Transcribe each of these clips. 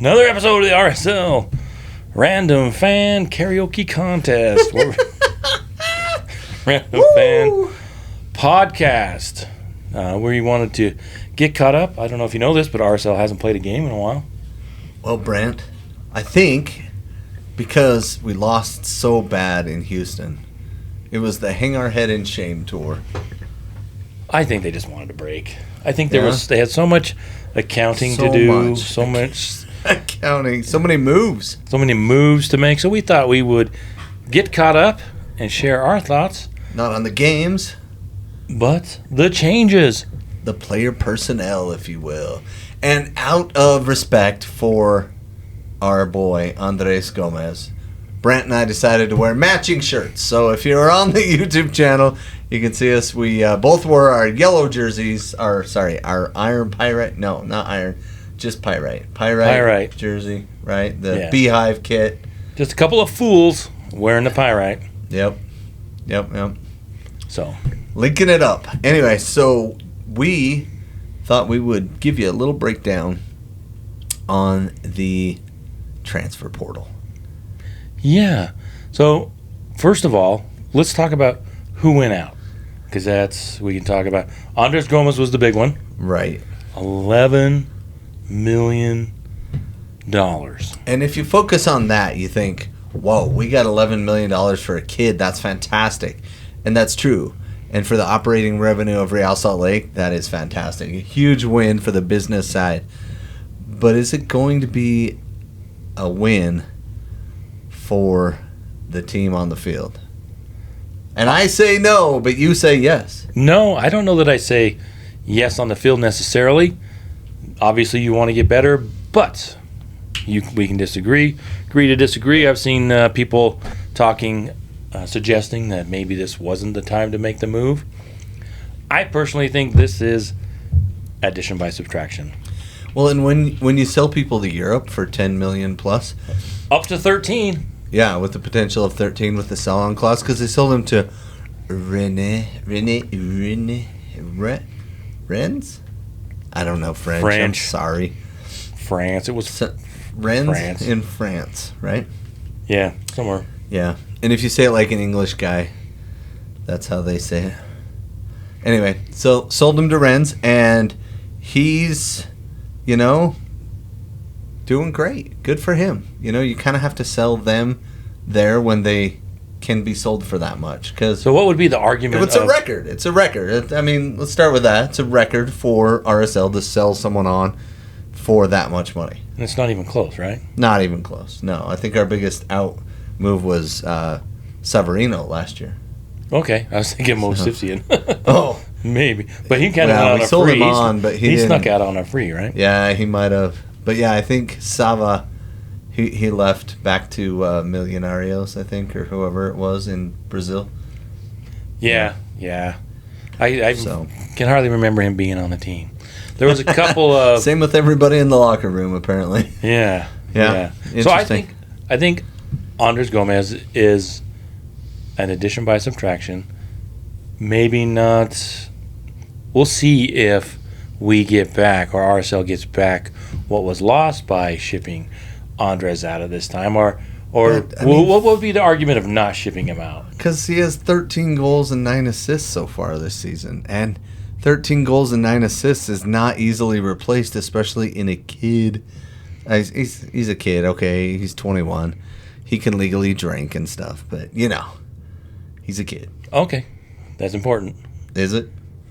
Another episode of the RSL Random Fan Karaoke Contest. Random Fan Podcast. Where you wanted to get caught up. I don't know if you know this, but RSL hasn't played a game in a while. Well, Brandt, I think because we lost so bad in Houston, it was the Hang Our Head in Shame tour. I think they just wanted a break. I think they had so much accounting to do, so much accounting, so many moves to make. So we thought we would get caught up and share our thoughts. Not on the games, but the changes, the player personnel, if you will. And out of respect for our boy Andres Gomez, Brandt and I decided to wear matching shirts. So if you're on the YouTube channel, you can see us. We both wore our yellow jerseys. Our iron pyrite. No, not iron. Just pyrite. Pyrite jersey, right? The beehive kit. Just a couple of fools wearing the pyrite. Yep. So, linking it up. Anyway, so we thought we would give you a little breakdown on the transfer portal. Yeah. So, first of all, let's talk about who went out. Because we can talk about. Andres Gomez was the big one. Right. $11 million. And if you focus on that, you think, whoa, we got $11 million for a kid. That's fantastic. And that's true. And for the operating revenue of Real Salt Lake, that is fantastic. A huge win for the business side. But is it going to be a win for the team on the field? And I say no, but you say yes. No, I don't know that I say yes on the field necessarily. Obviously, you want to get better, but we can disagree. Agree to disagree. I've seen people talking, suggesting that maybe this wasn't the time to make the move. I personally think this is addition by subtraction. Well, and when you sell people to Europe for $10 million plus, up to 13. Yeah, with the potential of 13 with the sell-on clause, because they sold them to Rennes? I don't know French. I'm sorry. France. It was Rennes France. In France, right? Yeah, somewhere. Yeah, and if you say it like an English guy, that's how they say it. Anyway, so sold him to Rennes, and he's, doing great. Good for him. You kind of have to sell them there when they can be sold for that much. So what would be the argument? It's a record. It's a record. I mean, let's start with that. It's a record for RSL to sell someone on for that much money. And it's not even close, right? Not even close. No, I think our biggest out move was Severino last year. Okay, I was thinking Mo Sifsian. Oh, maybe, but he kind of went on a sold free. Him on, but he snuck out on a free, right? Yeah, he might have. But yeah, I think Sava, he left back to Millonarios, I think, or whoever it was in Brazil. Yeah. I can hardly remember him being on the team. There was a couple of same with everybody in the locker room, apparently. Yeah. So I think Andres Gomez is an addition by subtraction. Maybe not. We'll see if we get back, or RSL gets back, what was lost by shipping Andres out of this time, or what would be the argument of not shipping him out? Because he has 13 goals and 9 assists so far this season, and 13 goals and 9 assists is not easily replaced, especially in a kid. He's a kid, okay, he's 21. He can legally drink and stuff, but, he's a kid. Okay, that's important. Is it?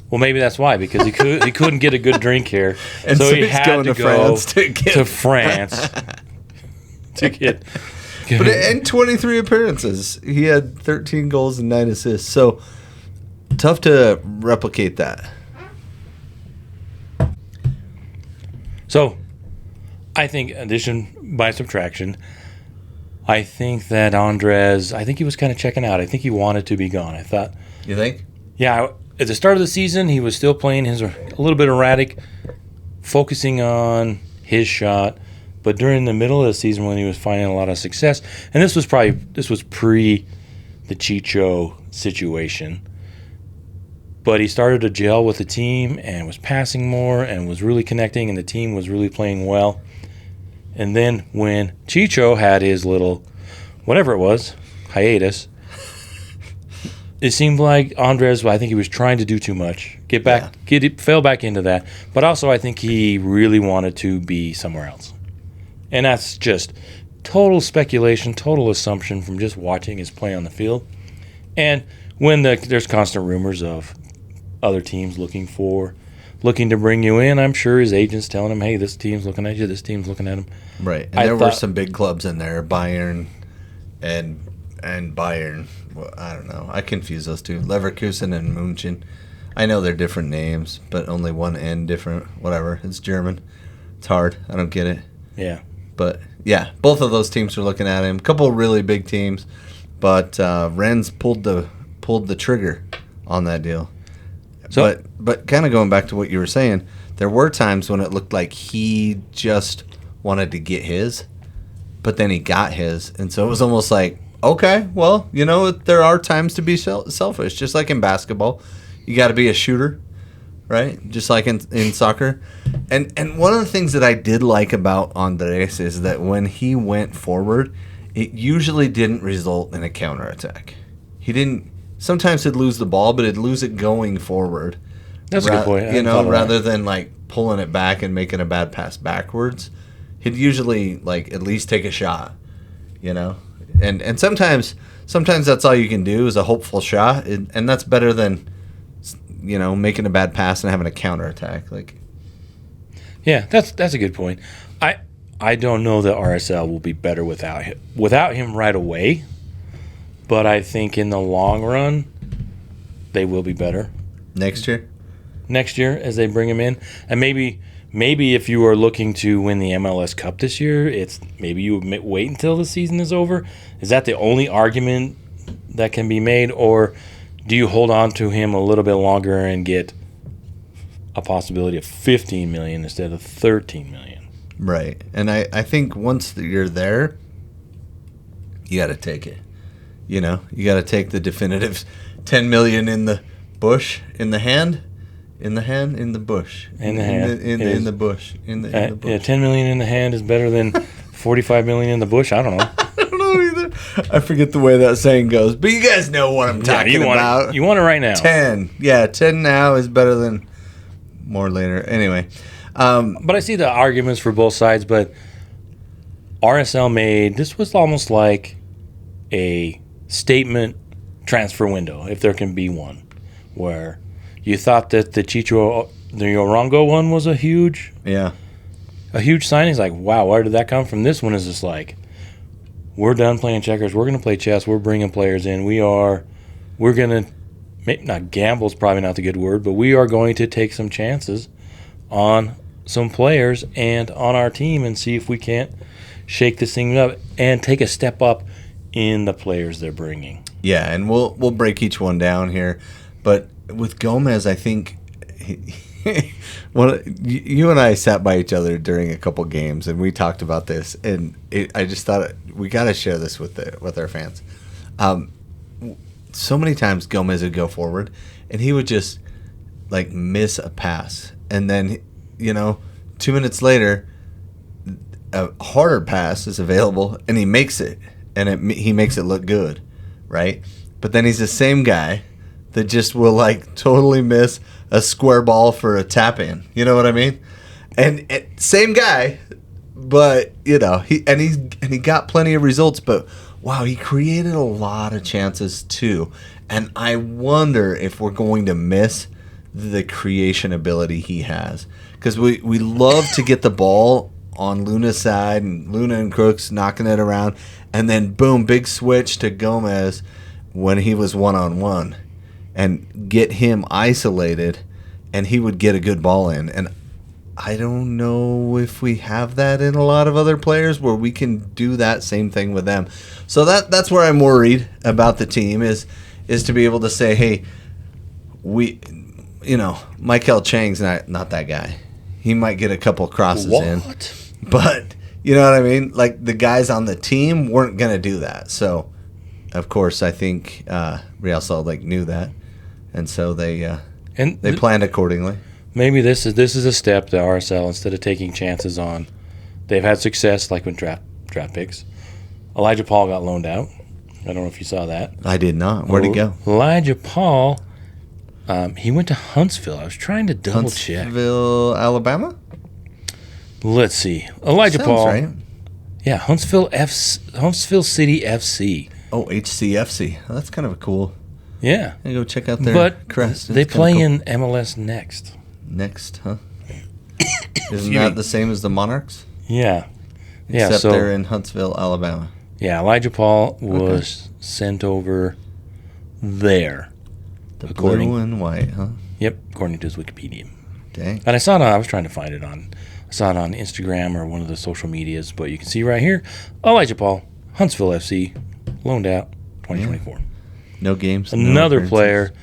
Well, maybe that's why, because he couldn't get a good drink here, and so he had to go to France to get. But in 23 appearances, he had 13 goals and 9 assists. So tough to replicate that. So I think addition by subtraction. I think that Andres, he was kind of checking out. I think he wanted to be gone. I thought. You think? Yeah. At the start of the season, he was still playing a little bit erratic, focusing on his shot. But during the middle of the season, when he was finding a lot of success, and this was pre the Chicho situation, but he started to gel with the team and was passing more and was really connecting, and the team was really playing well. And then when Chicho had his little, whatever it was, hiatus, it seemed like Andres, I think he was trying to do too much. Fell back into that. But also I think he really wanted to be somewhere else. And that's just total speculation, total assumption from just watching his play on the field. And when there's constant rumors of other teams looking to bring you in, I'm sure his agent's telling him, hey, this team's looking at you, this team's looking at him. Right. And there were some big clubs in there, Bayern and Bayern. Well, I don't know. I confuse those two. Leverkusen and München. I know they're different names, but only one N different. Whatever. It's German. It's hard. I don't get it. Yeah. But, yeah, both of those teams are looking at him. A couple of really big teams. But Rennes pulled the trigger on that deal. So, but kind of going back to what you were saying, there were times when it looked like he just wanted to get his, but then he got his. And so it was almost like, okay, well, there are times to be selfish. Just like in basketball, you got to be a shooter, right? Just like in soccer. And one of the things that I did like about Andres is that when he went forward, it usually didn't result in a counterattack. He didn't. Sometimes he'd lose the ball, but he'd lose it going forward. That's a good point. Rather than like pulling it back and making a bad pass backwards, he'd usually like at least take a shot. And sometimes that's all you can do is a hopeful shot, and that's better than making a bad pass and having a counterattack. Like, yeah, that's a good point. I don't know that RSL will be better without him right away. But I think in the long run, they will be better. Next year as they bring him in. And maybe if you are looking to win the MLS Cup this year, it's maybe you wait until the season is over. Is that the only argument that can be made? Or do you hold on to him a little bit longer and get a possibility of $15 million instead of $13 million? Right. And I think once you're there, you got to take it. You got to take the definitive $10 million in the bush, in the hand, in the bush, in the hand, in the bush. Yeah, $10 million in the hand is better than $45 million in the bush. I don't know. I don't know either. I forget the way that saying goes, but you guys know what I'm talking about. You want it right now. 10. Yeah, 10 now is better than more later. Anyway. But I see the arguments for both sides, but RSL this was almost like a statement transfer window, if there can be one, where you thought that the Orongo one was a huge signing. It's like, wow, where did that come from? This one is just like, we're done playing checkers. We're going to play chess. We're bringing players in. We're going to, maybe not gamble is probably not the good word, but we are going to take some chances on some players and on our team and see if we can't shake this thing up and take a step up in the players they're bringing. Yeah, and we'll break each one down here. But with Gomez, I think you and I sat by each other during a couple games, and we talked about this. And I just thought we got to share this with our fans. So many times Gomez would go forward, and he would just like miss a pass, and then 2 minutes later, a harder pass is available, and he makes it. And he makes it look good, right? But then he's the same guy that just will like totally miss a square ball for a tap in. You know what I mean? And same guy, but he got plenty of results. But wow, he created a lot of chances too. And I wonder if we're going to miss the creation ability he has, because we love to get the ball on Luna's side, and Luna and Crooks knocking it around, and then boom, big switch to Gomez when he was one-on-one, and get him isolated, and he would get a good ball in. And I don't know if we have that in a lot of other players where we can do that same thing with them. So that's where I'm worried about the team is to be able to say, hey, Michael Chang's not that guy. He might get a couple crosses in. But, you know what I mean? Like, the guys on the team weren't going to do that. So, of course, I think Real Salt Lake knew that. And so they planned accordingly. Maybe this is a step that RSL, instead of taking chances on they've had success, like with draft picks. Elijah Paul got loaned out. I don't know if you saw that. I did not. Where'd he go? Elijah Paul, he went to Huntsville. I was trying to double check. Huntsville, Alabama? Let's see. Elijah Sounds Paul. Right. Yeah, Huntsville City FC. Oh, HCFC. Oh, that's kind of a cool. Yeah. You go check out their crest. They play cool. In MLS Next. Next, huh? Isn't that the same as the Monarchs? Yeah. Except they're in Huntsville, Alabama. Yeah, Elijah Paul was sent over there. The blue and white, huh? Yep, according to his Wikipedia. Dang. And I saw it I was trying to find it I saw it on Instagram or one of the social medias, but you can see right here, Elijah Paul, Huntsville FC, loaned out, 2024. Yeah. No games. Another player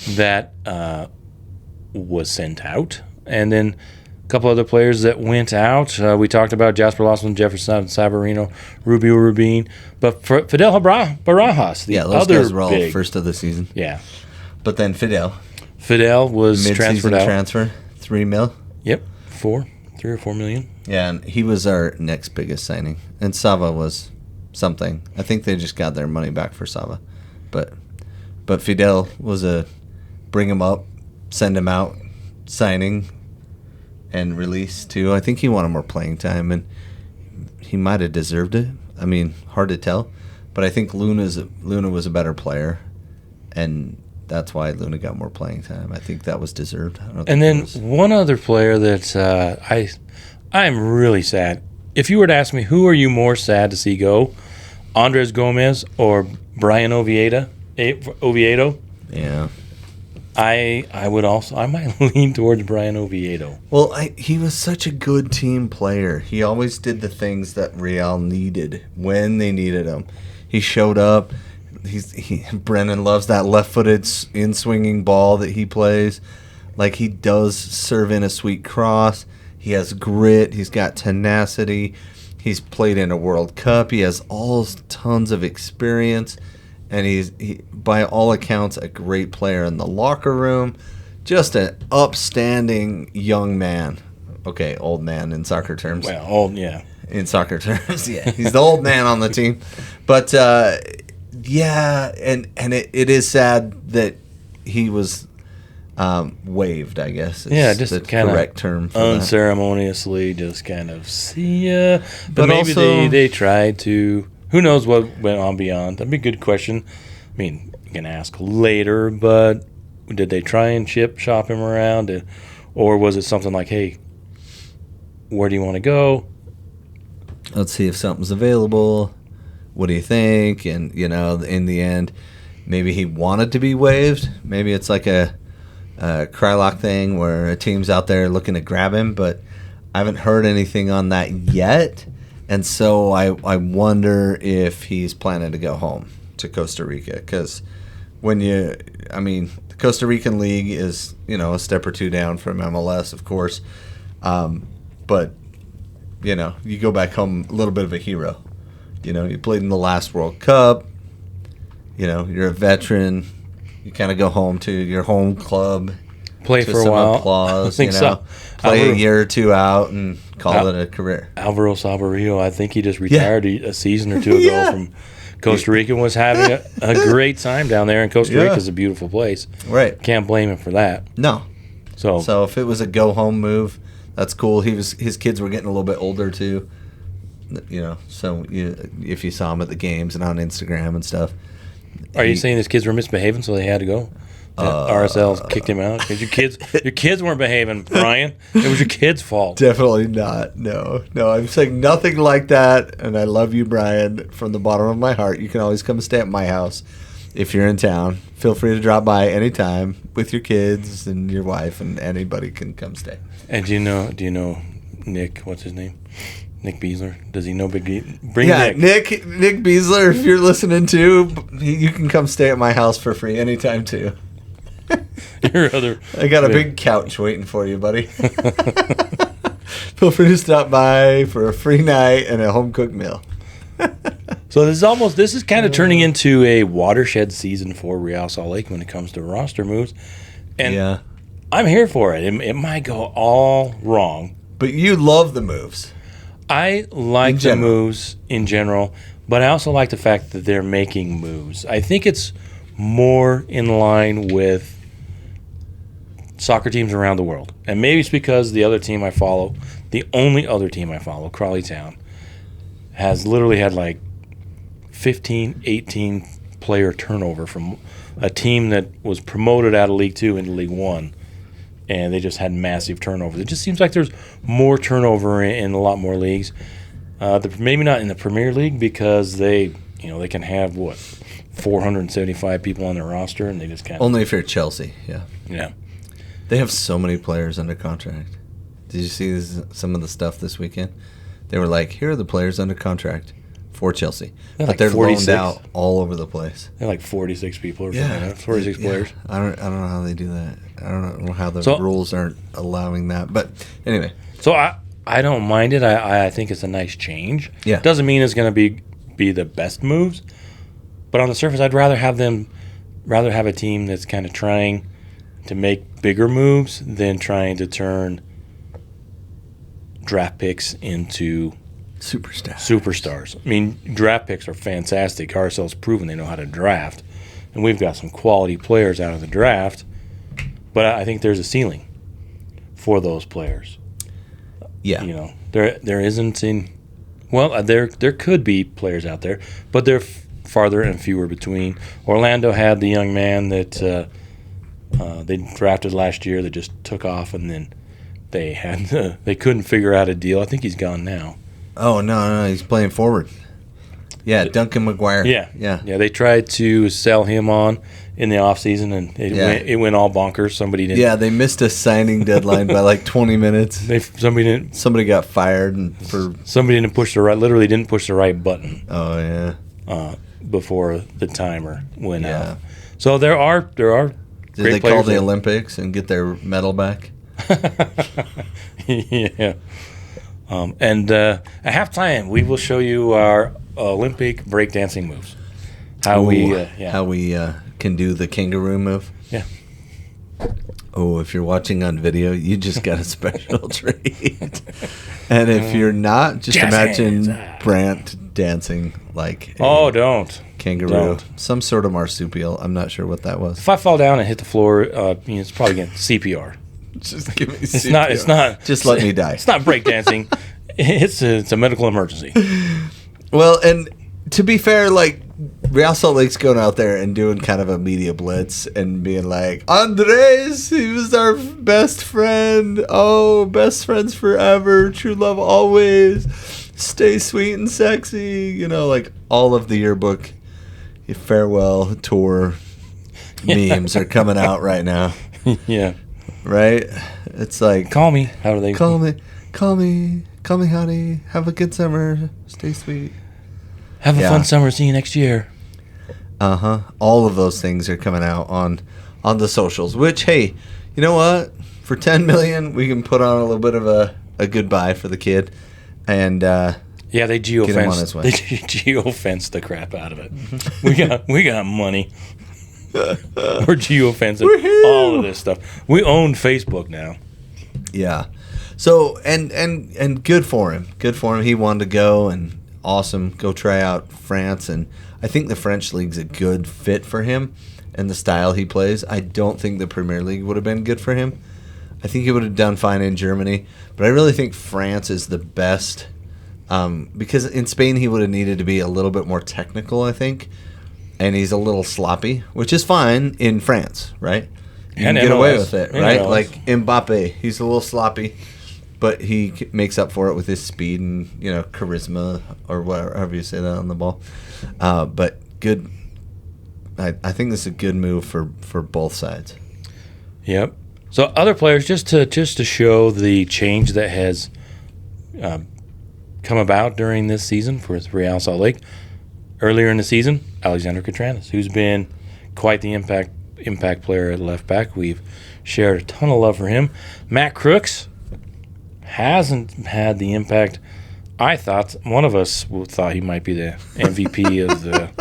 that was sent out. And then a couple other players that went out. We talked about Jasper Lawson, Jefferson Savarino, Rubio Rubin. But Fidel Barajas, the those other guys were all first of the season. Yeah. But then Fidel was transferred out. Transfer, $3 million. Yep, 3 or 4 million. Yeah, and he was our next biggest signing. And Sava was something. I think they just got their money back for Sava. But Fidel was a bring him up, send him out, signing, and release too. I think he wanted more playing time, and he might have deserved it. I mean, hard to tell. But I think Luna was a better player, and that's why Luna got more playing time. I think that was deserved. And then one other player that I'm really sad. If you were to ask me, who are you more sad to see go, Andres Gomez or Brian Oviedo? Yeah. I might lean towards Brian Oviedo. Well, he was such a good team player. He always did the things that Real needed when they needed him. He showed up. Brennan loves that left-footed in-swinging ball that he plays. Like, he does serve in a sweet cross. He has grit. He's got tenacity. He's played in a World Cup. He has tons of experience. And he's by all accounts, a great player in the locker room. Just an upstanding young man. Okay, old man in soccer terms. Well, old, yeah. In soccer terms, yeah. He's the old man on the team. But, yeah, and it is sad that he was waived, I guess. Just the kind correct term for unceremoniously, just kind of see ya. But maybe also, they tried to. Who knows what went on beyond? That'd be a good question. I mean, you can ask later, but did they try and shop him around? Or was it something like, hey, where do you want to go? Let's see if something's available. What do you think? And, in the end, maybe he wanted to be waived. Maybe it's like a Krylock thing where a team's out there looking to grab him, but I haven't heard anything on that yet. And so I wonder if he's planning to go home to Costa Rica, because the Costa Rican league is, a step or two down from MLS, of course. But, you go back home a little bit of a hero. You played in the last World Cup. You're a veteran. You kind of go home to your home club. Play for a while. Applause, I think so. Play a year or two out and call it a career. Alvaro Saborio, I think he just retired a season or two ago from Costa Rica and was having a great time down there. And Costa Rica is a beautiful place. Right. Can't blame him for that. No. So if it was a go-home move, that's cool. His kids were getting a little bit older too. So if you saw him at the games and on Instagram and stuff. Are you saying his kids were misbehaving, so they had to go? RSL kicked him out because your kids weren't behaving, Brian. It was your kids' fault. Definitely not. No. I'm saying nothing like that. And I love you, Brian, from the bottom of my heart. You can always come stay at my house if you're in town. Feel free to drop by anytime with your kids and your wife, and anybody can come stay. And do you know Nick? What's his name? Nick Beasler. Does he know Big Nick? Nick Beasler, if you're listening too, you can come stay at my house for free anytime too. I got a big couch waiting for you, buddy. Feel free to stop by for a free night and a home cooked meal. So this is kind of turning into a watershed season for Real Salt Lake when it comes to roster moves, and I'm here for it. It might go all wrong, but you love the moves. I like the moves in general, but I also like the fact that they're making moves. I think it's more in line with soccer teams around the world. And maybe it's because the other team I follow, the only other team I follow, Crawley Town, has literally had like 15, 18 player turnover from a team that was promoted out of League 2 into League 1. And they just had massive turnover. It just seems like there's more turnover in a lot more leagues. Maybe not in the Premier League because they can have 475 people on their roster, and they just can't. Only if you're Chelsea, yeah. Yeah. They have so many players under contract. Did you see some of the stuff this weekend? They were like, here are the players under contract for Chelsea. They're loaned out all over the place. They're like 46 people or something like that. 46 players. I don't know how they do that. I don't know how the rules aren't allowing that. But anyway. So I don't mind it. I think it's a nice change. Yeah. Doesn't mean it's going to be the best moves. But on the surface, I'd rather have a team that's kind of trying to make bigger moves than trying to turn draft picks into superstars. I mean, draft picks are fantastic. RSL's proven they know how to draft, and we've got some quality players out of the draft. But I think there's a ceiling for those players. Yeah, there isn't in. Well, there could be players out there, but they're farther and fewer between. Orlando had the young man that they drafted last year that just took off, and then they couldn't figure out a deal. I think he's gone now. Oh no, he's playing forward. Yeah, Duncan McGuire. Yeah. They tried to sell him on in the offseason, and it went all bonkers. Somebody didn't. Yeah, they missed a signing deadline by like 20 minutes. Somebody got fired somebody didn't push the right button. Oh yeah. Before the timer went out. So there are Did they call the Olympics and get their medal back? Yeah. And at halftime, we will show you our Olympic breakdancing moves. How we can do the kangaroo move. Yeah. Oh, if you're watching on video, you just got a special treat. And if you're not, just imagine Brandt dancing like don't. Kangaroo. Don't. Some sort of marsupial. I'm not sure what that was. If I fall down and hit the floor, it's probably getting CPR. Just give me CPR. It's not. Just let me die. It's not breakdancing. It's a medical emergency. Well, and to be fair, like Real Salt Lake's going out there and doing kind of a media blitz and being like, Andres, he was our best friend. Oh, best friends forever. True love always. Stay sweet and sexy. Like all of the yearbook farewell tour memes are coming out right now. Yeah. Right? It's like, call me. How do they call me, honey. Have a good summer. Stay sweet. Have a fun summer. See you next year. All of those things are coming out on the socials, which, hey, you know what? For $10 million, we can put on a little bit of a goodbye for the kid. And they geofenced. They geofenced the crap out of it. We got money. We're geofencing all of this stuff. We own Facebook now. Yeah. So and good for him. Good for him. He wanted to go and awesome. Go try out France, and I think the French league's a good fit for him and the style he plays. I don't think the Premier League would have been good for him. I think he would have done fine in Germany, but I really think France is the best because in Spain he would have needed to be a little bit more technical, I think, and he's a little sloppy, which is fine in France, right? You can get away with it, right? Like Mbappe, he's a little sloppy, but he makes up for it with his speed and charisma or whatever you say that on the ball. But good. I think this is a good move for both sides. Yep. So other players, just to show the change that has come about during this season for Real Salt Lake. Earlier in the season, Alexander Catranis, who's been quite the impact player at left back. We've shared a ton of love for him. Matt Crooks hasn't had the impact I thought. One of us thought he might be the MVP of the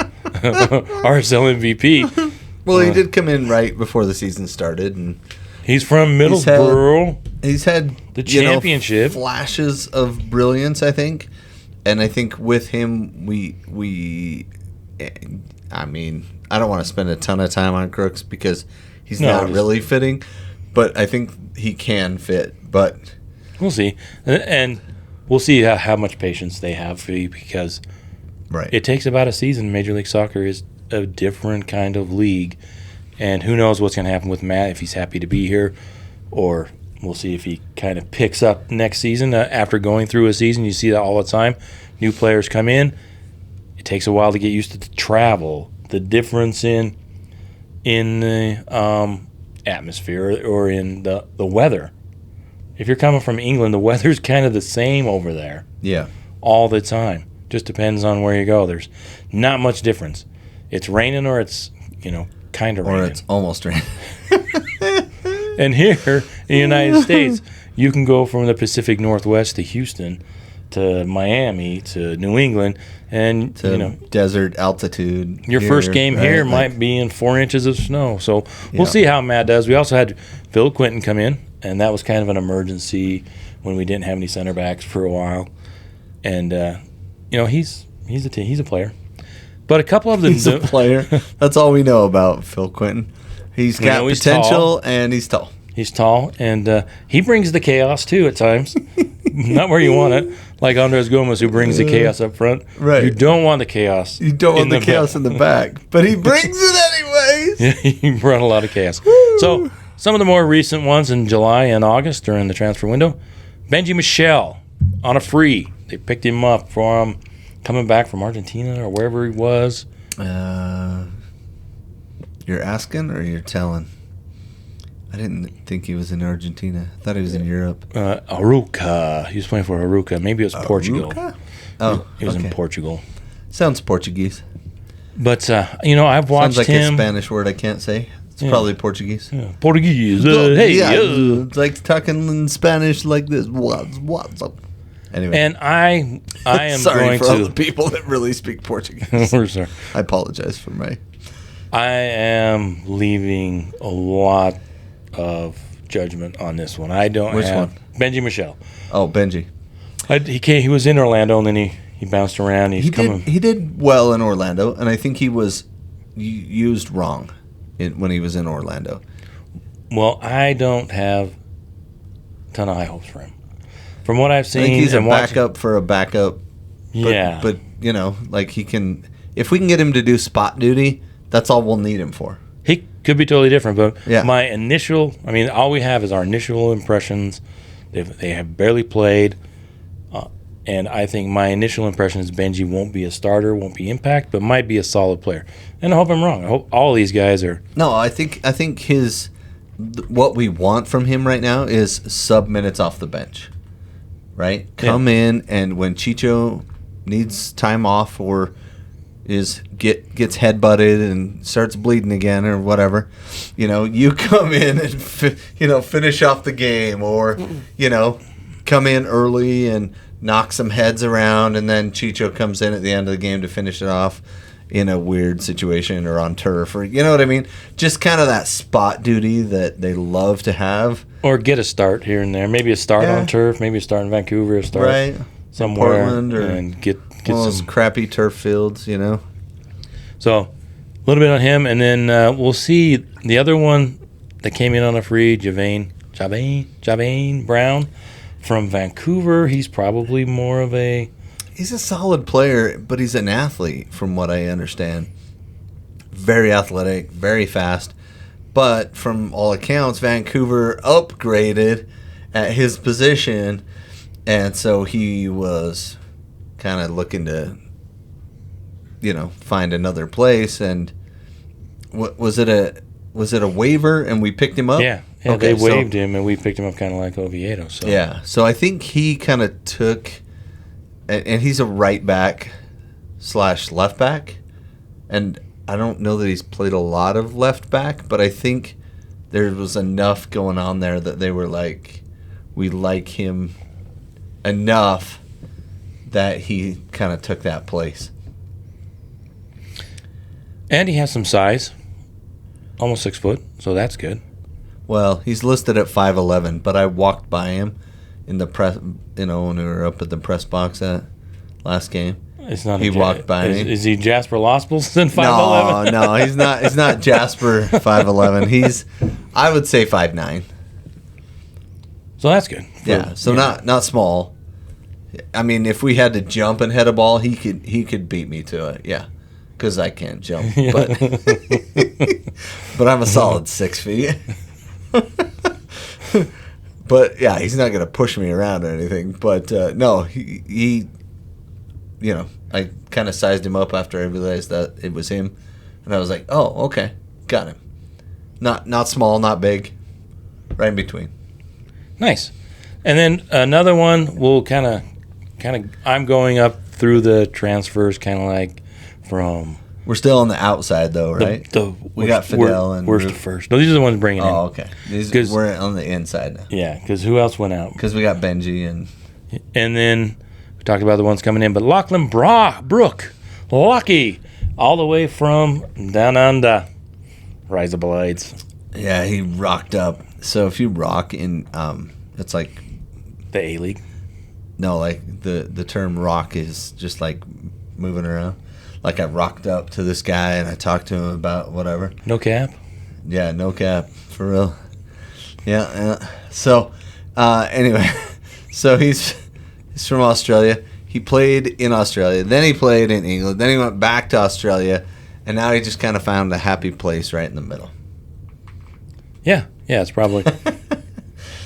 RSL MVP. Well, he did come in right before the season started, and He's from Middlesbrough. He's had the championship flashes of brilliance, I think, and I think with him, I mean, I don't want to spend a ton of time on Crooks because he's not really fitting, but I think he can fit. But we'll see, and we'll see how much patience they have for you because it takes about a season. Major League Soccer is a different kind of league, and who knows what's going to happen with Matt if he's happy to be here, or we'll see if he kind of picks up next season. After going through a season, you see that all the time. New players come in. It takes a while to get used to the travel, the difference in the atmosphere or in the weather. If you're coming from England, the weather's kind of the same over there. Yeah. All the time. Just depends on where you go. There's not much difference. It's raining or it's, kind of raining. Or it's almost raining. And here in the United States, you can go from the Pacific Northwest to Houston to Miami to New England and to desert altitude. Your first game here might be in 4 inches of snow. So we'll see how Matt does. We also had Phil Quinton come in, and that was kind of an emergency when we didn't have any center backs for a while. And he's a player. But a couple of them he's a player. That's all we know about Phil Quinton. He's got potential, and he's tall. He's tall, and he brings the chaos, too, at times. Not where you want it. Like Andres Gomez, who brings the chaos up front. Right. You don't want the chaos. You don't want the chaos in the back. But he brings it anyways. Yeah, he brought a lot of chaos. So, some of the more recent ones in July and August during the transfer window. Benji Michel on a free. They picked him up from coming back from Argentina or wherever he was. You're asking or you're telling? I didn't think he was in Argentina. I thought he was in Europe. Aruca. He was playing for Aruca. Maybe it was Portugal. Oh, he was in Portugal. Sounds Portuguese. But, I've watched him. Sounds like a Spanish word I can't say. It's probably Portuguese. Yeah. Portuguese. It's like talking in Spanish like this. What's up? Anyway. And I am sorry going for to... all the people that really speak Portuguese. We're sorry. I apologize for my... I am leaving a lot of judgment on this one. I don't Which have... one? Benji Michel. Oh, Benji. He was in Orlando, and then he bounced around. He did well in Orlando, and I think he was used wrong when he was in Orlando. Well, I don't have a ton of high hopes for him. From what I've seen... I think he's a backup for a backup. Yeah. But he can... If we can get him to do spot duty, that's all we'll need him for. He could be totally different, but yeah. All we have is our initial impressions. They have barely played, and I think my initial impression is Benji won't be a starter, won't be impact, but might be a solid player. And I hope I'm wrong. I hope all these guys are... No, I think what we want from him right now is sub minutes off the bench, right? Come in, and when Chicho needs time off or gets headbutted and starts bleeding again or whatever, you come in and finish off the game, or come in early and knock some heads around, and then Chicho comes in at the end of the game to finish it off in a weird situation or on turf, or you know what I mean? Just kind of that spot duty that they love to have, or get a start here and there. Maybe a start on turf, maybe a start in Vancouver, a start somewhere, Portland, or and get one of those crappy turf fields, So, a little bit on him, and then we'll see the other one that came in on a free, Javain Brown from Vancouver. He's probably more of a... He's a solid player, but he's an athlete, from what I understand. Very athletic, very fast. But from all accounts, Vancouver upgraded at his position, and so he was kind of looking to, find another place. And was it a waiver, and we picked him up? Yeah, okay, they waived him, and we picked him up kind of like Oviedo. So yeah, so I think he kind of took, and he's a right back / left back, and I don't know that he's played a lot of left back, but I think there was enough going on there that they were like, we like him enough that he kind of took that place. And he has some size, almost 6 foot, so that's good. Well, he's listed at 5'11", but I walked by him in the press, when we were up at the press box at last game. It's not. He walked by me. Is he Jasper Lospelson 5'11"? No, he's not. He's not Jasper 5'11". He's, I would say 5'9". So that's good. Yeah. So not small. I mean, if we had to jump and head a ball, he could beat me to it. Yeah, because I can't jump. Yeah. But I'm a solid 6 feet. But yeah, he's not going to push me around or anything. But no, he I kind of sized him up after I realized that it was him, and I was like, oh, okay, got him. Not small, not big, right in between. Nice. And then another one, we'll kind of. I'm going up through the transfers, kind of like from. We're still on the outside though, right? We got Fidel and worst to first. No, these are the ones bringing in. Oh, okay. We're on the inside now. Yeah, because who else went out? Because we got Benji and then we talked about the ones coming in, but Lachlan Brook, Lucky, all the way from down under. Rise of Blades. Yeah, he rocked up. So if you rock in, it's like the A-League. No, like the term rock is just like moving around. Like I rocked up to this guy and I talked to him about whatever. No cap? Yeah, no cap, for real. Yeah. So, anyway, so he's from Australia. He played in Australia. Then he played in England. Then he went back to Australia. And now he just kind of found a happy place right in the middle. Yeah, it's probably.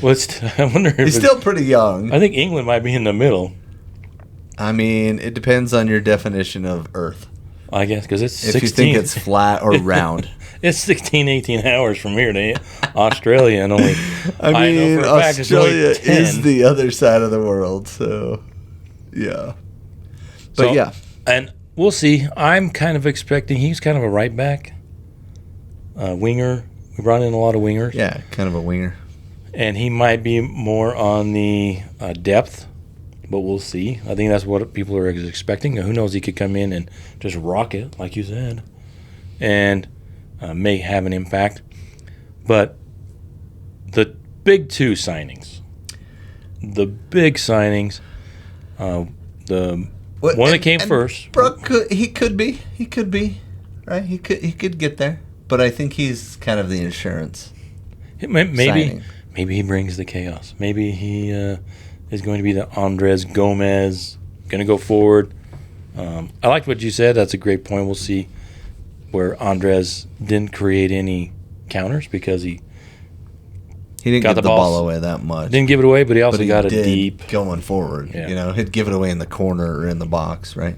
Well, I wonder if he's still pretty young. I think England might be in the middle. I mean, it depends on your definition of Earth. I guess, because it's 16. If you think it's flat or round. It's 16, 18 hours from here to Australia, and only. I mean, know for a fact Australia is the other side of the world, so yeah. But yeah, and we'll see. I'm kind of expecting he's kind of a right back, winger. We brought in a lot of wingers. Yeah, kind of a winger. And he might be more on the depth, but we'll see. I think that's what people are expecting. Who knows? He could come in and just rock it, like you said, and may have an impact. But the big signings, one that came first. Brooke, he could be, right? He could get there, but I think he's kind of the insurance. Maybe he brings the chaos. Maybe he is going to be the Andres Gomez, going to go forward. I liked what you said. That's a great point. We'll see where Andres didn't create any counters because he didn't give the ball away that much. Didn't give it away, but he also got it deep. Going forward. Yeah. He'd give it away in the corner or in the box, right?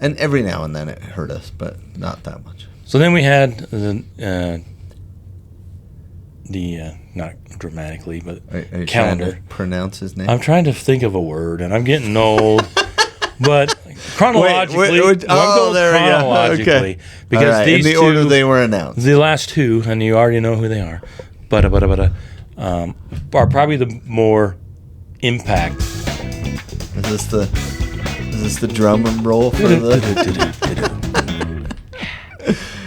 And every now and then it hurt us, but not that much. So then we had the not dramatically, but are you calendar. Trying to pronounce his name? I'm trying to think of a word, and I'm getting old. But chronologically, chronologically, okay. Because right. these in the two, order they were announced, the last two, and you already know who they are, but are probably the more impact. Is this the drum and roll for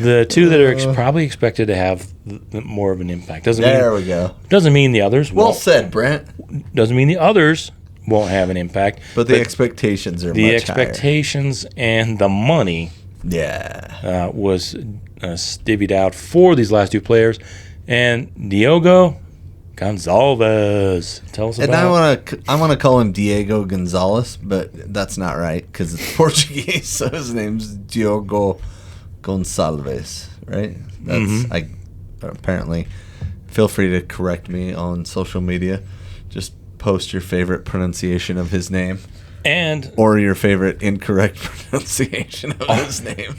the two that are probably expected to have more of an impact? We go. Doesn't mean the others won't. Well said, Brent. Doesn't mean the others won't have an impact. But the expectations are much higher. The expectations and the money was divvied out for these last two players. And Diogo Gonçalves. Tell us about it. And I want to call him Diego Gonzalez, but that's not right because it's Portuguese, so his name's Diogo Gonçalves, right? That's apparently. Feel free to correct me on social media. Just post your favorite pronunciation of his name, or your favorite incorrect pronunciation of his name.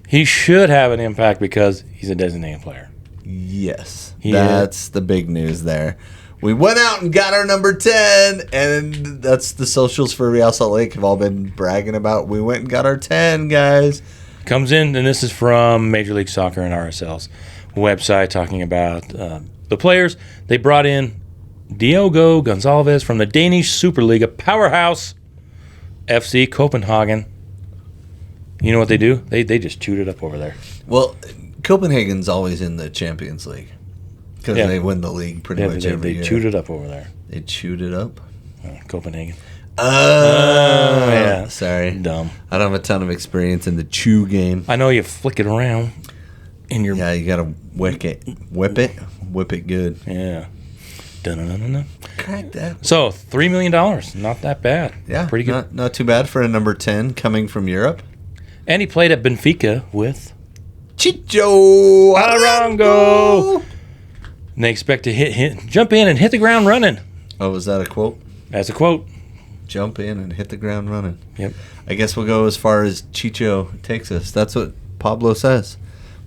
He should have an impact because he's a designated player. Yes, that's the big news there. We went out and got our number 10, and that's the socials for Real Salt Lake have all been bragging about. We went and got our 10, guys. Comes in, and this is from Major League Soccer and RSL's website talking about the players. They brought in Diogo Gonçalves from the Danish Superliga powerhouse FC Copenhagen. You know what they do? They just chewed it up over there. Well, Copenhagen's always in the Champions League. Because they win the league pretty much every year. They chewed it up over there. They chewed it up? Copenhagen. Oh, yeah. Sorry. Dumb. I don't have a ton of experience in the chew game. I know you flick it around in your... Yeah, you got to whip it. Whip it good. Yeah. Dun-dun-dun-dun. Crack that. So, $3 million. Not that bad. Yeah. Pretty good. Not too bad for a number 10 coming from Europe. And he played at Benfica with... Chicho Arango. And they expect to jump in and hit the ground running. Oh, was that a quote? That's a quote. Jump in and hit the ground running. Yep. I guess we'll go as far as Chicho takes us. That's what Pablo says.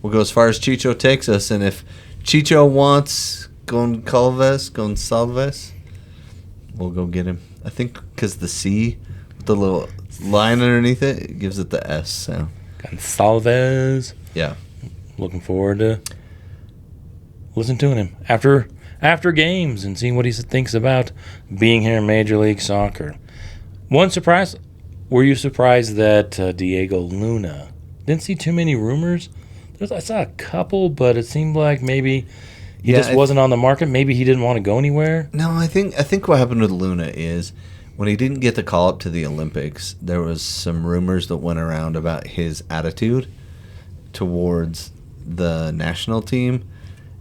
We'll go as far as Chicho takes us. And if Chicho wants Gonçalves, we'll go get him. I think because the C with the little line underneath it gives it the S sound. Gonçalves. Yeah. Looking forward to listening to him after games and seeing what he thinks about being here in Major League Soccer. One surprise, were you surprised that Diego Luna, didn't see too many rumors? I saw a couple, but it seemed like maybe he just wasn't on the market. Maybe he didn't want to go anywhere. No, I think what happened with Luna is when he didn't get the call up to the Olympics, there was some rumors that went around about his attitude towards the national team.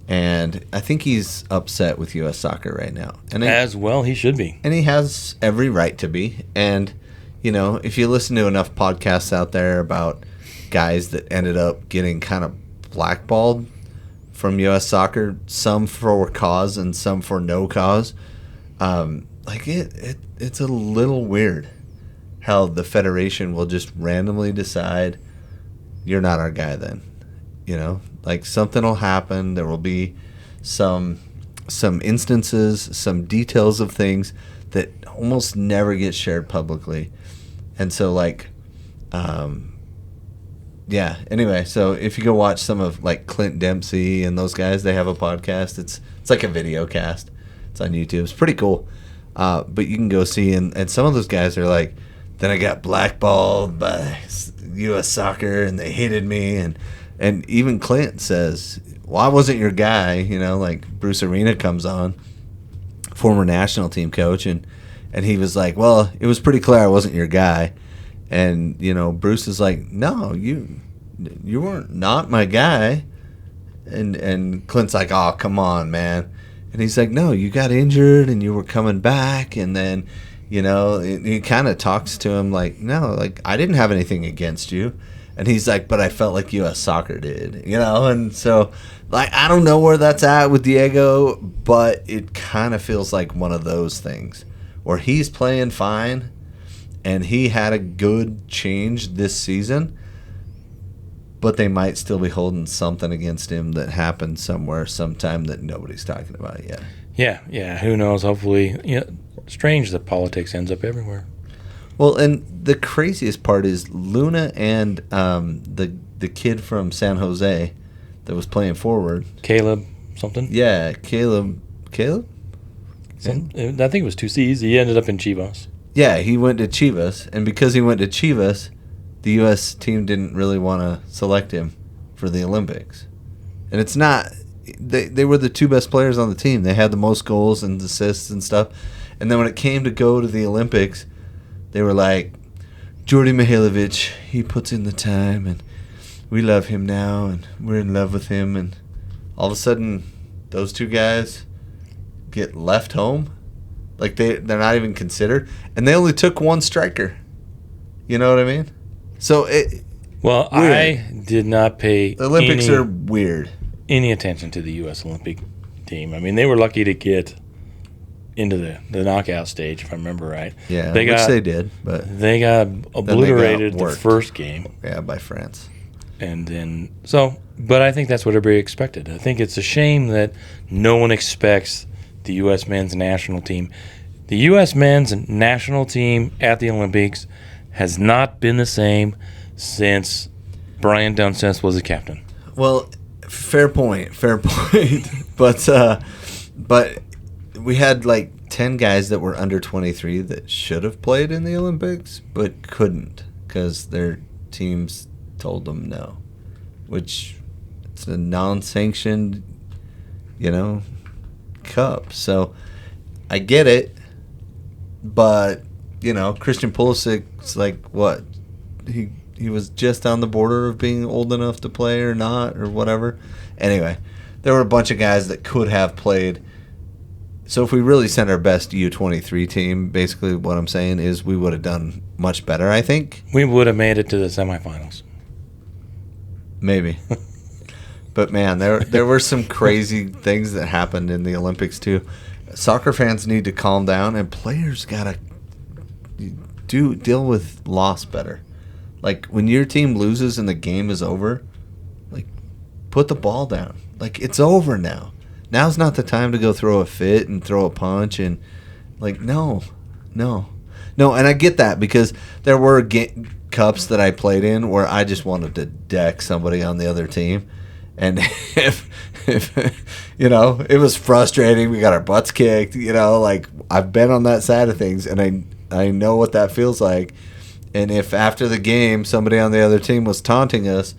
And I think he's upset with U.S. Soccer right now. And as well, he should be. And he has every right to be. And, you know, if you listen to enough podcasts out there about guys that ended up getting kind of blackballed from U.S. Soccer, some for cause and some for no cause, it's a little weird how the federation will just randomly decide you're not our guy then. You know, like something will happen. There will be some instances, some details of things that almost never get shared publicly. And so anyway, so if you go watch some of like Clint Dempsey and those guys, they have a podcast. It's like a video cast. It's on YouTube. It's pretty cool. But you can go see, and some of those guys are like, then I got blackballed by U.S. Soccer and they hated me. And even Clint says, well, I wasn't your guy. You know, like Bruce Arena comes on, former national team coach, and he was like, well, it was pretty clear I wasn't your guy. And, you know, Bruce is like, no, you weren't not my guy. And Clint's like, oh, come on, man. And he's like, no, you got injured and you were coming back. And then, you know, he kind of talks to him like, no, like I didn't have anything against you. And he's like, but I felt like U.S. Soccer did, you know? And so, like, I don't know where that's at with Diego, but it kind of feels like one of those things where he's playing fine and he had a good change this season, but they might still be holding something against him that happened somewhere sometime that nobody's talking about yet. Yeah, who knows? Hopefully, you know, strange that politics ends up everywhere. Well, and the craziest part is Luna and the kid from San Jose that was playing forward. Caleb something? Yeah, Caleb? I think it was 2 C's. He ended up in Chivas. Yeah, he went to Chivas, and because he went to Chivas, the U.S. team didn't really want to select him for the Olympics. And it's not... They were the two best players on the team. They had the most goals and assists and stuff. And then when it came to go to the Olympics... They were like, Jordi Mihailovic, he puts in the time, and we love him now, and we're in love with him. And all of a sudden, those two guys get left home. Like, they're not even considered. And they only took one striker. You know what I mean? So, well, weird. I did not pay the Olympics are weird. Any attention to the U.S. Olympic team. I mean, they were lucky to get into the knockout stage, if I remember right. Yeah, they did, but they got obliterated the first game. Yeah, by France. And then but I think that's what everybody expected. I think it's a shame that no one expects the U.S. men's national team. The U.S. men's national team at the Olympics has not been the same since Brian Dunseth was the captain. Well, fair point. But we had like 10 guys that were under 23 that should have played in the Olympics but couldn't because their teams told them no, which it's a non-sanctioned, you know, cup. So I get it, but Christian Pulisic's like what? He was just on the border of being old enough to play or not or whatever. Anyway, there were a bunch of guys that could have played. So if we really sent our best U23 team, basically what I'm saying is we would have done much better, I think. We would have made it to the semifinals. Maybe. But, man, there were some crazy things that happened in the Olympics, too. Soccer fans need to calm down, and players got to deal with loss better. Like, when your team loses and the game is over, like, put the ball down. Like, it's over now. Now's not the time to go throw a fit and throw a punch and, like, no. And I get that because there were cups that I played in where I just wanted to deck somebody on the other team. And if it was frustrating, we got our butts kicked, like, I've been on that side of things, and I know what that feels like. And if after the game somebody on the other team was taunting us,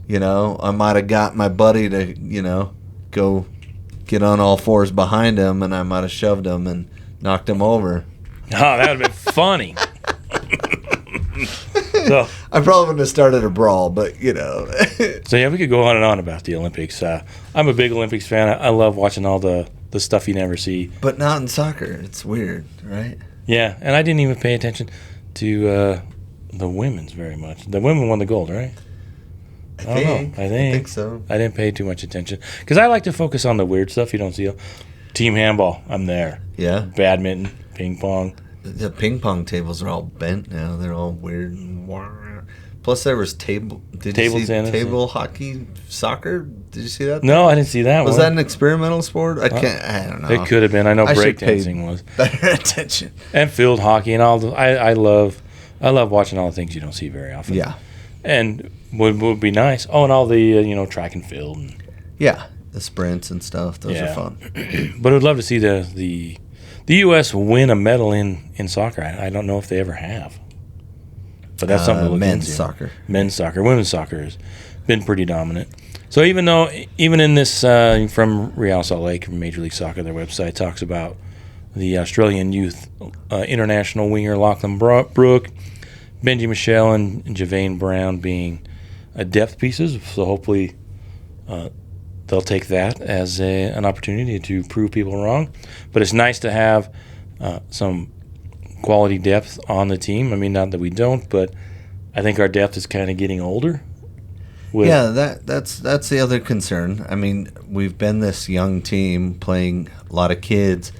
I might have got my buddy to, go get on all fours behind him, and I might have shoved him and knocked him over. Oh, that would have been funny. So I probably wouldn't have started a brawl, but So yeah, we could go on and on about the Olympics. I'm a big Olympics fan. I love watching all the stuff you never see. But not in soccer. It's weird, right? Yeah, and I didn't even pay attention to the women's very much. The women won the gold, right? I think so. I didn't pay too much attention because I like to focus on the weird stuff you don't see. Team handball, I'm there. Yeah. Badminton, ping pong. The ping pong tables are all bent now. They're all weird. Plus, there was table tennis, table hockey, soccer. Did you see that? No, I didn't see that. Was that an experimental sport? I don't know. It could have been. I know breakdancing was. Better attention. And field hockey and all. I love watching all the things you don't see very often. Yeah. And would be nice. Oh, and all the track and field. And, yeah, the sprints and stuff. Those are fun. But I'd love to see the U.S. win a medal in soccer. I don't know if they ever have. But that's something to look men's into. Soccer. Men's soccer. Women's soccer has been pretty dominant. So even in this from Real Salt Lake, from Major League Soccer, their website talks about the Australian youth international winger Lachlan Brooke, Benji Michelle, and Javane Brown being depth pieces. So hopefully they'll take that as an opportunity to prove people wrong. But it's nice to have some quality depth on the team. I mean, not that we don't, but I think our depth is kind of getting older. That's the other concern. I mean, we've been this young team playing a lot of kids,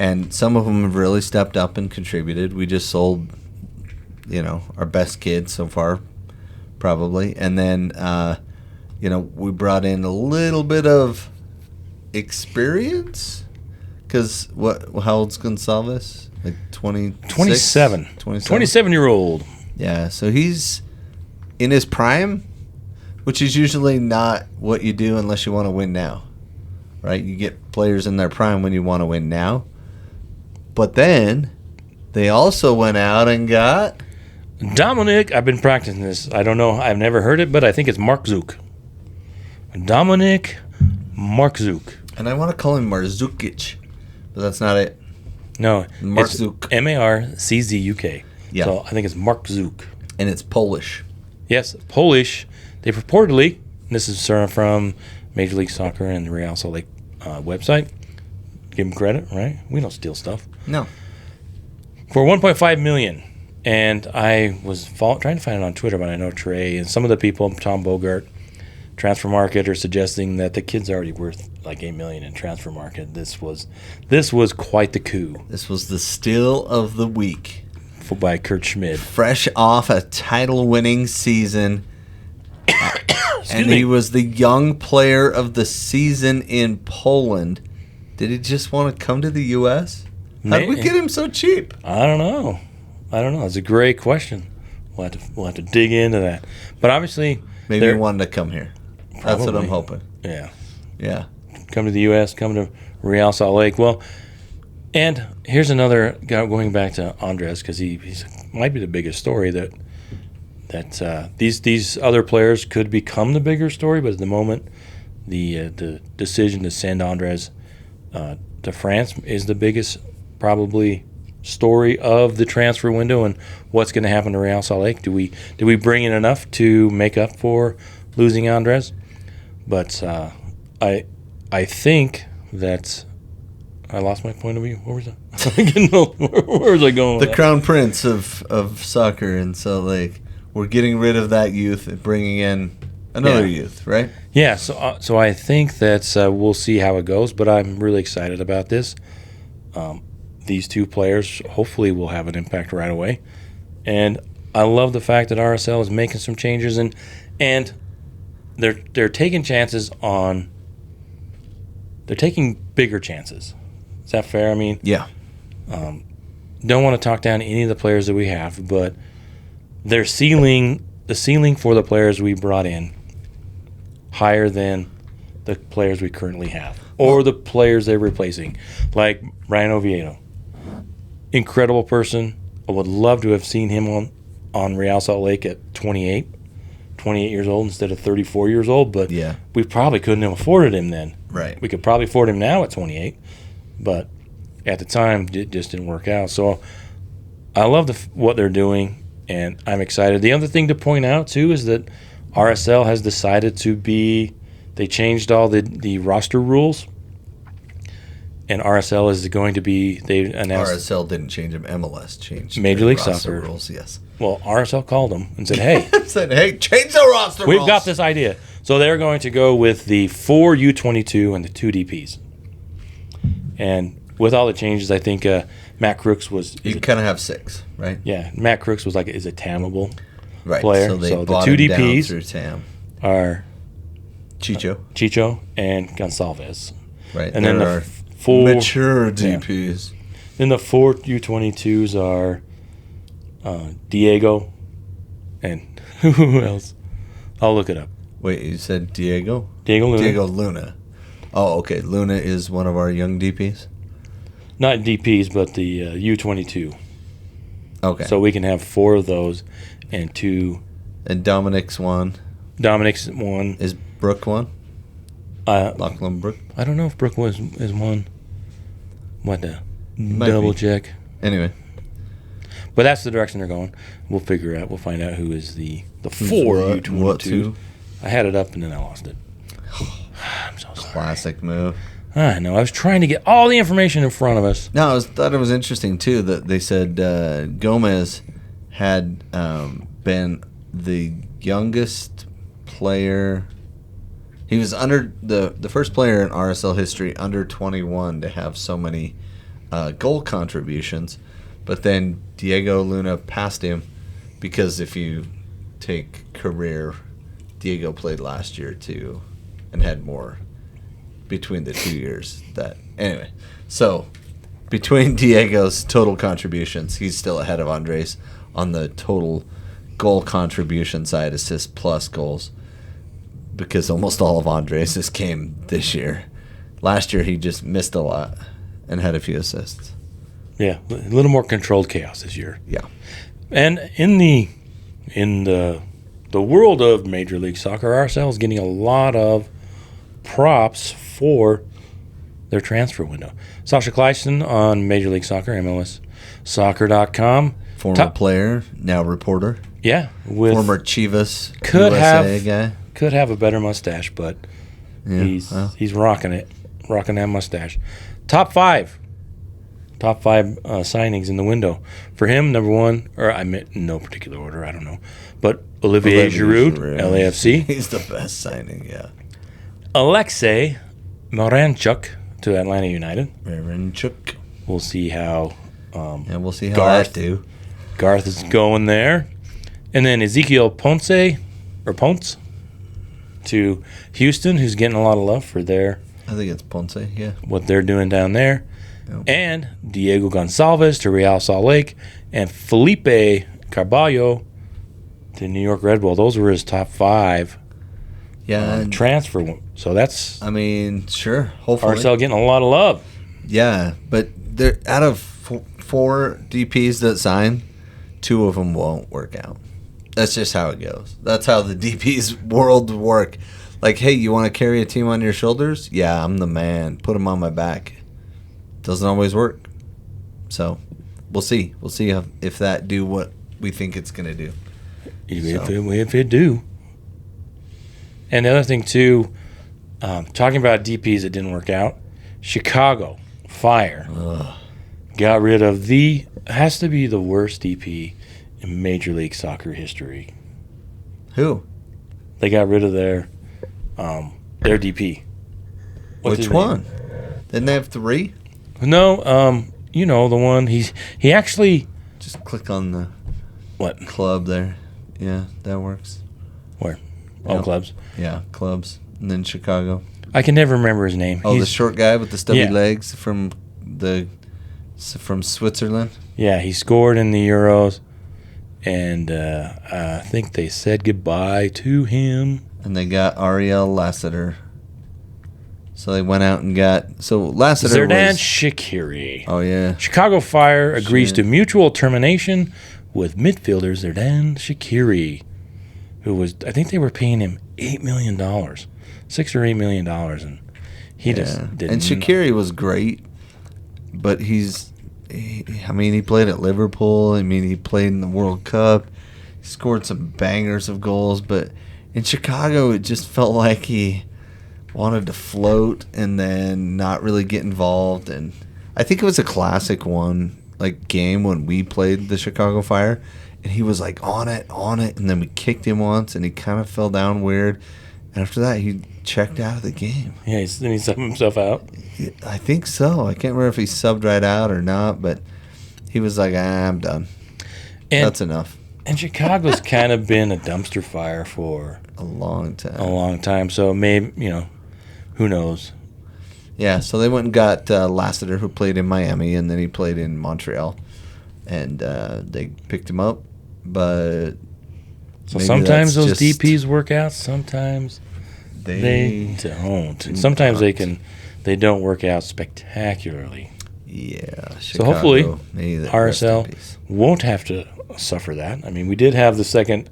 and some of them have really stepped up and contributed. We just sold, our best kid so far, probably, and then we brought in a little bit of experience. Because how old's Gonçalves? Like 27. 27-year-old. Yeah, so he's in his prime, which is usually not what you do unless you want to win now, right? You get players in their prime when you want to win now. But then they also went out and got Dominic. I've been practicing this. I don't know. I've never heard it, but I think it's Mark Zook. Dominic Marczuk. And I want to call him Marzukic, but that's not it. No, Marczuk. It's Marczuk. Yeah. So I think it's Mark Zook. And it's Polish. Yes, Polish. They reportedly, this is from Major League Soccer and the Real Salt Lake website. Give them credit, right? We don't steal stuff. No. For $1.5 million. And I was trying to find it on Twitter, but I know Trey and some of the people, Tom Bogart, Transfer Market, are suggesting that the kid's already worth like $8 million in Transfer Market. This was quite the coup. This was the steal of the week. By Kurt Schmid. Fresh off a title-winning season. And he was the young player of the season in Poland. Did he just want to come to the U.S.? How did we get him so cheap? I don't know. It's a great question. We'll have to dig into that. But obviously, maybe he wanted to come here. Probably. That's what I'm hoping. Yeah. Come to the U.S., come to Real Salt Lake. Well, and here's another guy going back to Andres, because he might be the biggest story that these other players could become the bigger story, but at the moment, the decision to send Andres to France is the biggest probably story of the transfer window and what's going to happen to Real Salt Lake. Do we bring in enough to make up for losing Andres? But I think that I lost my point of view. Where was I? Where was I going? The Crown Prince of soccer in Salt Lake. We're getting rid of that youth and bringing in another youth, right? Yeah. So I think that we'll see how it goes. But I'm really excited about this. These two players hopefully will have an impact right away, and I love the fact that RSL is making some changes and they're taking chances on. They're taking bigger chances. Is that fair? I mean, yeah. Don't want to talk down any of the players that we have, but the ceiling for the players we brought in higher than the players we currently have or the players they're replacing, like Ryan Oviedo. Incredible person. I would love to have seen him on Real Salt Lake at 28 years old instead of 34 years old, but we probably couldn't have afforded him then. Right. We could probably afford him now at 28, but at the time it just didn't work out. So I love what they're doing, and I'm excited. The other thing to point out, too, is that RSL has decided they changed all the roster rules, and RSL is going to be, they announced. RSL didn't change them. MLS changed Major League roster Soccer rules, yes. Well, RSL called them and said, hey. Change the roster rules. We've got this idea. So they're going to go with the 4 U22 and the 2 DPs. And with all the changes, I think Matt Crooks was... You kind of have 6, right? Yeah. Matt Crooks was is a TAMable player. So they the 2 DPs through TAM. Are Chicho and Gonsalves. Right. And then the 4... Mature DPs. Yeah. Then the 4 U22s are Diego and who else? I'll look it up. Wait, you said Diego? Diego Luna. Diego Luna. Oh, okay. Luna is one of our young DPs? Not DPs, but the U22. Okay. So we can have 4 of those and 2. And Dominic's one. Dominic's one. Is Brooke one? Lachlan Brooke? I don't know if Brooke is one. What the? Double check. Anyway. But that's the direction they're going. We'll figure out. We'll find out who is the 4 U22. What two? I had it up and then I lost it. I'm so sorry. Classic move. I know. I was trying to get all the information in front of us. No, I thought it was interesting, too, that they said Gomez had been the youngest player. He was under the first player in RSL history under 21 to have so many goal contributions. But then Diego Luna passed him because if you take career, Diego played last year, too, and had more between the 2 years. Anyway, so between Diego's total contributions, he's still ahead of Andres on the total goal contribution side, assists plus goals, because almost all of Andres' came this year. Last year he just missed a lot and had a few assists. Yeah, a little more controlled chaos this year. Yeah. And in the world of Major League Soccer, RSL is getting a lot of props for their transfer window. Sasha Kleisten on Major League Soccer, MLS Soccer.com. Former player, now reporter. Yeah. Former Chivas USA guy. Could have a better mustache, but he's rocking it. Rocking that mustache. Top five signings in the window. For him, number 1, or I meant no particular order, I don't know. But Olivier Giroud, LAFC. He's the best signing, yeah. Alexei Moranchuk to Atlanta United. Moranchuk. We'll see how we'll see how Garth is going there. And then Ezekiel Ponce to Houston, who's getting a lot of love for their I think it's Ponce, yeah. What they're doing down there. Yep. And Diego Gonsalves to Real Salt Lake, and Felipe Carballo to New York Red Bull. Those were his top 5 transfer. So that's... I mean, sure, hopefully. RSL getting a lot of love. Yeah, but they're out of 4 DPs that sign, 2 of them won't work out. That's just how it goes. That's how the DP's world work. Like, hey, you want to carry a team on your shoulders? Yeah, I'm the man. Put them on my back. doesn't always work. So we'll see. We'll see if that do what we think it's going to do. If it do. And the other thing, too, talking about DPs that didn't work out, Chicago Fire got rid of has to be the worst DP in Major League Soccer history. Who? They got rid of their DP. Which one? Didn't they have 3? No, the one he actually just click on the what club there. Yeah, that works. Where? All clubs. Yeah, clubs, and then Chicago. I can never remember his name. Oh, the short guy with the stubby legs from Switzerland. Yeah, he scored in the Euros, and I think they said goodbye to him. And they got Ariel Lassiter. So they went out and got Lassiter Zerdan Shaqiri. Oh yeah. Chicago Fire agrees to mutual termination with midfielder Zerdan Shaqiri, who was, I think they were paying him $8 million, $6 or $8 million, and he just didn't. And Shaqiri was great, but he played at Liverpool. He played in the World Cup. He scored some bangers of goals, but in Chicago, it just felt like he wanted to float and then not really get involved. And I think it was a classic game when we played the Chicago Fire, and he was like on it, and then we kicked him once, and he kind of fell down weird. And after that, he checked out of the game. Yeah, he subbed himself out? I think so. I can't remember if he subbed right out or not, but he was like, I'm done. That's enough. And Chicago's kind of been a dumpster fire for a long time. So maybe, who knows? Yeah, so they went and got Lassiter, who played in Miami, and then he played in Montreal. And they picked him up, but so sometimes those DPs work out, sometimes they don't. Sometimes they don't work out spectacularly. Yeah. Chicago, so hopefully RSL won't have to suffer that. We did have the second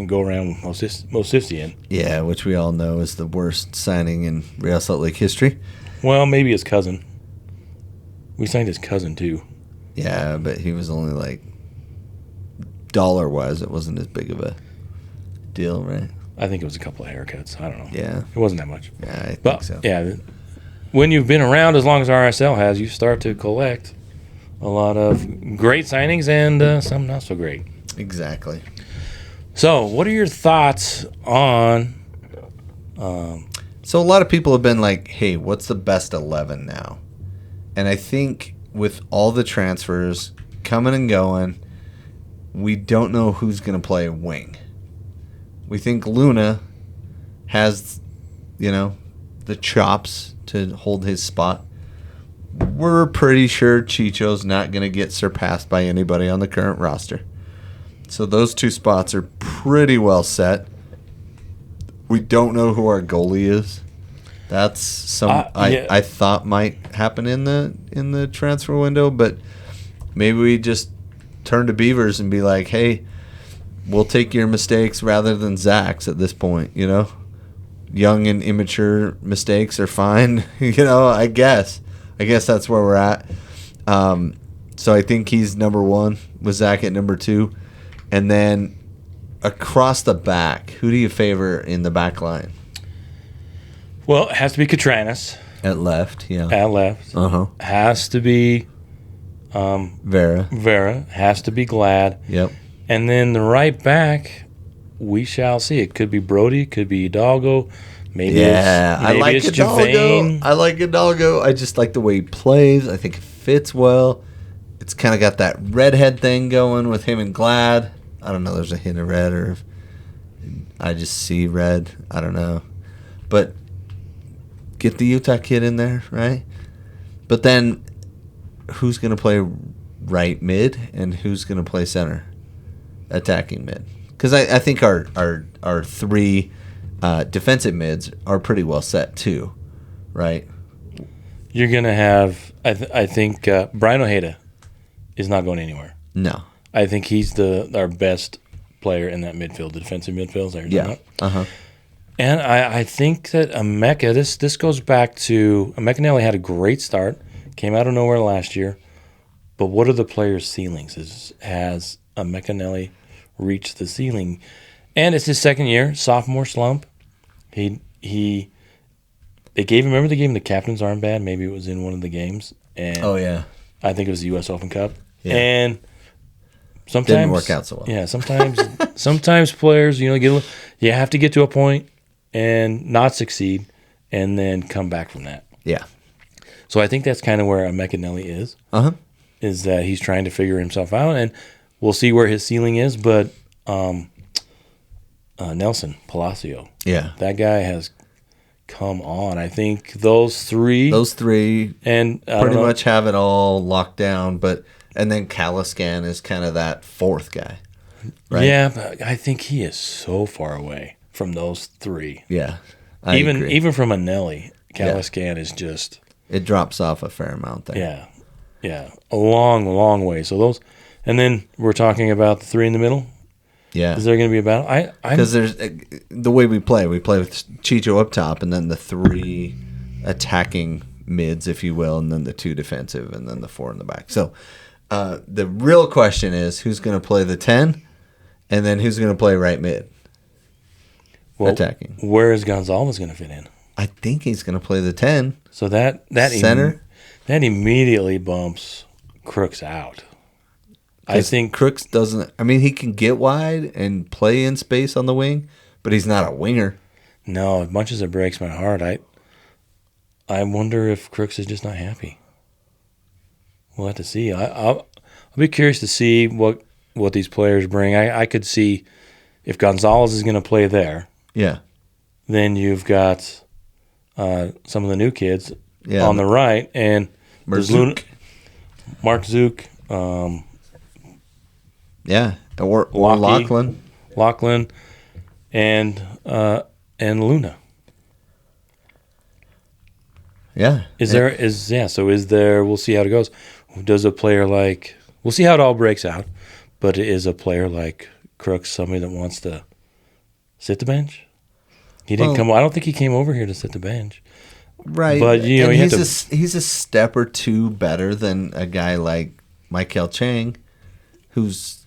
go around with Mosisian. Yeah, which we all know is the worst signing in Real Salt Lake history. Well, maybe his cousin. We signed his cousin too. Yeah, but he was only dollar-wise, it wasn't as big of a deal, right? I think it was a couple of haircuts. I don't know. Yeah. It wasn't that much. Yeah, I think so. Yeah, when you've been around as long as RSL has, you start to collect a lot of great signings and some not so great. Exactly. So, what are your thoughts on... So, a lot of people have been like, hey, what's the best 11 now? And I think with all the transfers coming and going, we don't know who's going to play wing. We think Luna has, the chops to hold his spot. We're pretty sure Chicho's not going to get surpassed by anybody on the current roster. So those 2 spots are pretty well set. We don't know who our goalie is. That's I thought might happen in the transfer window, but maybe we just turn to Beavers and be like, hey, we'll take your mistakes rather than Zach's at this point, Young and immature mistakes are fine, I guess that's where we're at. So I think he's number 1 with Zach at number 2. And then across the back, who do you favor in the back line? Well, it has to be Katranis. At left, yeah. At left. Uh-huh. Has to be Vera. Has to be Glad. Yep. And then the right back, we shall see. It could be Brody, could be Hidalgo. I like Hidalgo. I like Hidalgo. I just like the way he plays. I think it fits well. It's kind of got that redhead thing going with him and Glad. I don't know. There's a hint of red, or if I just see red. I don't know. But get the Utah kid in there, right? But then who's going to play right mid and who's going to play center? Attacking mid. Because I think our 3 defensive mids are pretty well set too, right? You're going to have, I think, Brian Ojeda is not going anywhere. No. I think he's our best player in that midfield, the defensive midfield. Yeah. Uh-huh. And I think that Emeka, this goes back to Emekanelli had a great start, came out of nowhere last year, but what are the players' ceilings? Has Emekanelli reached the ceiling? And it's his second year, sophomore slump. They gave him the captain's armband. Maybe it was in one of the games. And oh yeah, I think it was the U.S. Open Cup. Yeah. And sometimes didn't work out so well. Yeah, sometimes players, you have to get to a point and not succeed, and then come back from that. Yeah. So I think that's kind of where Emekanelli is. Is that he's trying to figure himself out, and we'll see where his ceiling is. But Nelson Palacio, that guy has come on. I think those three, and pretty much have it all locked down. And then Caliscan is kind of that fourth guy, right? Yeah, but I think he is so far away from those three. Yeah, even from Anelli, Caliscan is just, it drops off a fair amount there. Yeah, a long way. So those, and then we're talking about the three in the middle. Yeah, is there going to be a battle? Because there's the way we play with Chicho up top, and then the three attacking mids, if you will, and then the two defensive, and then the four in the back. So the real question is who's going to play the 10, and then who's going to play right mid. Attacking. Where is Gonzalez going to fit in? I think he's going to play the 10. So that center. That immediately bumps Crooks out. I think Crooks doesn't. I mean, he can get wide and play in space on the wing, but he's not a winger. No, as much as it breaks my heart, I wonder if Crooks is just not happy. We'll have to see. I'll be curious to see what these players bring. I could see if Gonzalez is going to play there. Yeah. Then you've got some of the new kids on the right, and Mark Zook. Or Lachlan, and Luna. Yeah. So is there? We'll see how it goes. Does a player like? We'll see how it all breaks out. But is a player like Crooks somebody that wants to sit the bench? He didn't come. I don't think he came over here to sit the bench. Right. But he's a step or two better than a guy like Michael Chang, who's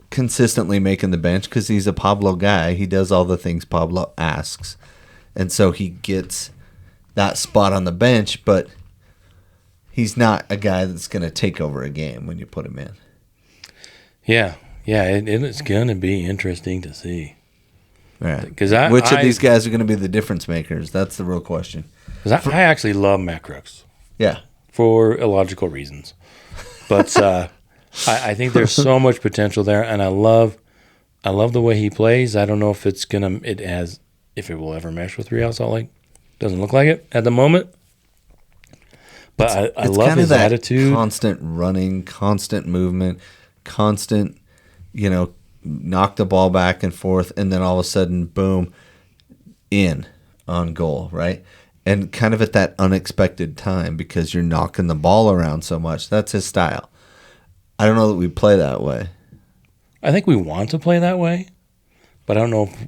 consistently making the bench because he's a Pablo guy. He does all the things Pablo asks. And so he gets that spot on the bench, but he's not a guy that's going to take over a game when you put him in. Yeah, it's going to be interesting to see. Right. Which of these guys are going to be the difference makers? That's the real question. Because I actually love Matt Crooks. Yeah. For illogical reasons. But I think there's so much potential there, and I love the way he plays. I don't know if if it will ever mesh with Real Salt Lake. Doesn't look like it at the moment. But I love his attitude. Constant running, constant movement, constant, knock the ball back and forth, and then all of a sudden, boom, in on goal, right? And kind of at that unexpected time because you're knocking the ball around so much. That's his style. I don't know that we play that way. I think we want to play that way, but I don't know if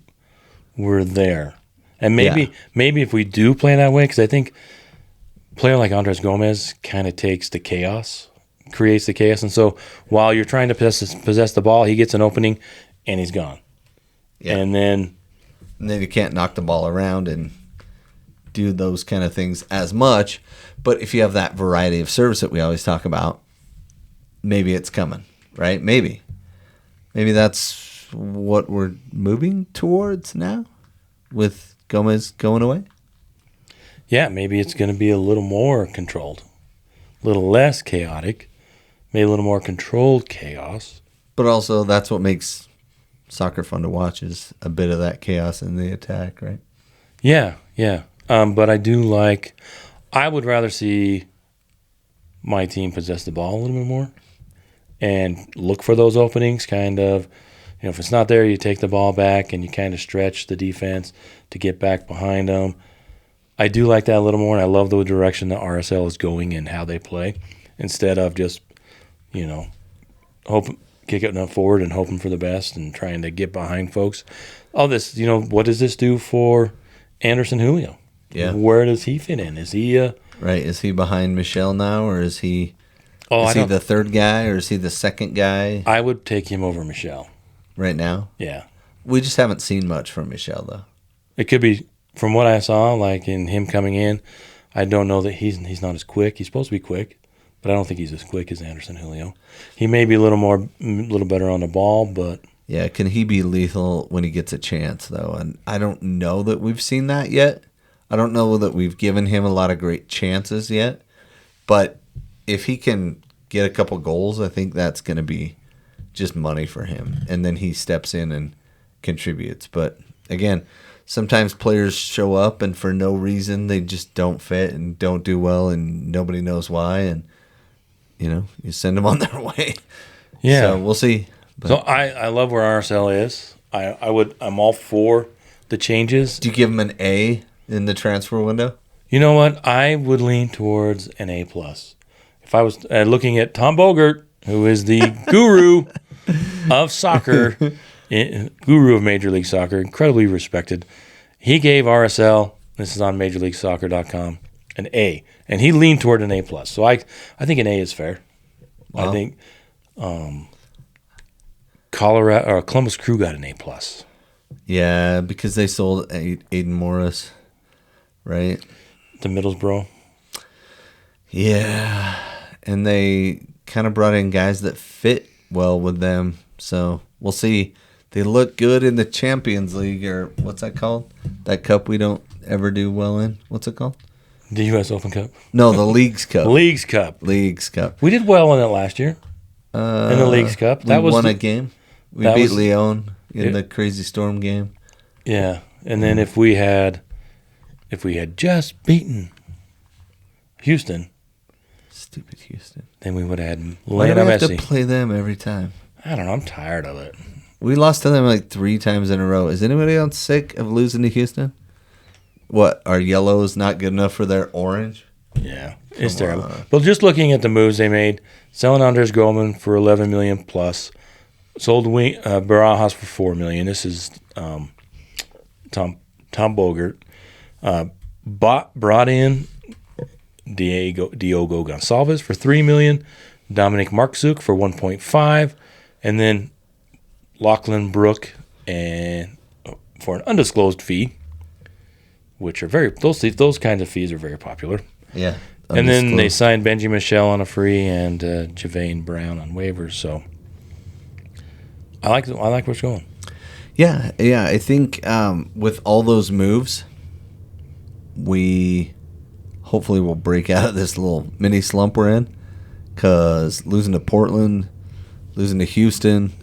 we're there. And maybe if we do play that way, because I think a player like Andres Gomez kind of takes the chaos, creates the chaos. And so while you're trying to possess the ball, he gets an opening and he's gone. Yeah. And then you can't knock the ball around and do those kind of things as much. But if you have that variety of service that we always talk about, maybe it's coming, right? Maybe that's what we're moving towards now with Gomez going away. Yeah, maybe it's going to be a little more controlled, a little less chaotic, maybe a little more controlled chaos. But also that's what makes soccer fun to watch is a bit of that chaos in the attack, right? Yeah. But I would rather see my team possess the ball a little bit more and look for those openings, kind of, if it's not there, you take the ball back and you kind of stretch the defense to get back behind them. I do like that a little more, and I love the direction that RSL is going and how they play instead of just, can kicking it forward and hoping for the best and trying to get behind folks. All this, what does this do for Anderson Julio? Yeah. Where does he fit in? Is he right? Is he behind Michelle now, or is he? Is he the third guy, or is he the second guy? I would take him over Michelle right now. Yeah. We just haven't seen much from Michelle, though. It could be from what I saw, like in him coming in. I don't know that he's not as quick. He's supposed to be quick, but I don't think he's as quick as Anderson Julio. He may be a little better on the ball, but yeah, can he be lethal when he gets a chance, though? And I don't know that we've seen that yet. I don't know that we've given him a lot of great chances yet. But if he can get a couple goals, I think that's going to be just money for him. And then he steps in and contributes. But again, sometimes players show up and for no reason they just don't fit and don't do well and nobody knows why. And, you send them on their way. Yeah. So we'll see. But so I love where RSL is. I'm all for the changes. Do you give him an A in the transfer window? You know what? I would lean towards an A+. If I was looking at Tom Bogert, who is the guru of soccer, guru of Major League Soccer, incredibly respected, he gave RSL, this is on MajorLeagueSoccer.com, an A, and he leaned toward an A+. So I think an A is fair. Wow. I think Columbus Crew got an A+. Yeah, because they sold Aiden Morris, right? To Middlesbrough. Yeah, and they kind of brought in guys that fit well with them. So we'll see. They look good in the Champions League, or what's that called? That cup we don't ever do well in. What's it called? The U.S. Open Cup? No, the Leagues Cup. Leagues Cup. Leagues Cup. We did well in it last year. In the Leagues Cup. We won a game. We beat Lyon in the Crazy Storm game. Yeah, and then if we had just beaten Houston, stupid Houston, then we would have had Why do we have to play them every time? I don't know. I'm tired of it. We lost to them like 3 times in a row. Is anybody else sick of losing to Houston? What, our yellow is not good enough for their orange? Yeah, it's terrible. But just looking at the moves they made, selling Anders Goldman for $11 million plus, sold Barajas for $4 million. This is Tom Bogert. Brought in Diogo Gonçalves for $3 million, Dominic Marksuk for $1.5 million, and then Lachlan Brook and for an undisclosed fee, which are those kinds of fees are very popular. Yeah. And then they signed Benji Michel on a free and Javane Brown on waivers. So I like where it's going. Yeah. I think with all those moves, we hopefully will break out of this little mini slump we're in. Because losing to Portland, losing to Houston,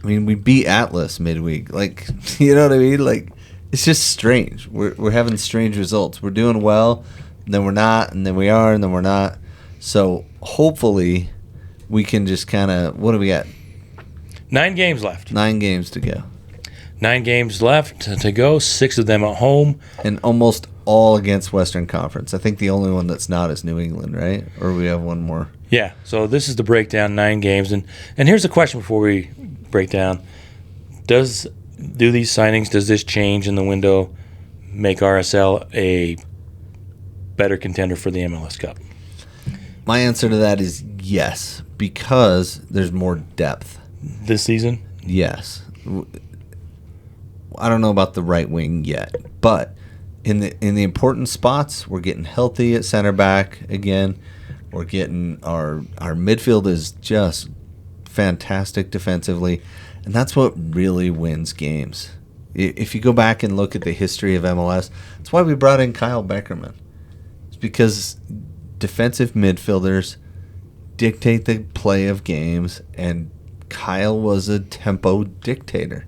I mean, we beat Atlas midweek. Like, you know what I mean? Like, it's just strange. We're having strange results. We're doing well, and then we're not, and then we are, and then we're not. So hopefully we can just kind of, what do we got? 9 games left. 9 games to go. 9 games left to go, 6 of them at home. And almost all against Western Conference. I think the only one that's not is New England, right? Or we have one more. Yeah, so this is the breakdown, 9 games. And here's a question before we break down. Do these signings, does this change in the window make RSL a better contender for the MLS Cup? My answer to that is yes, because there's more depth. This season? Yes. I don't know about the right wing yet, but in the important spots, we're getting healthy at center back again. We're getting our midfield is just fantastic defensively, and that's what really wins games. If you go back and look at the history of MLS, that's why we brought in Kyle Beckerman. It's because defensive midfielders dictate the play of games, and Kyle was a tempo dictator.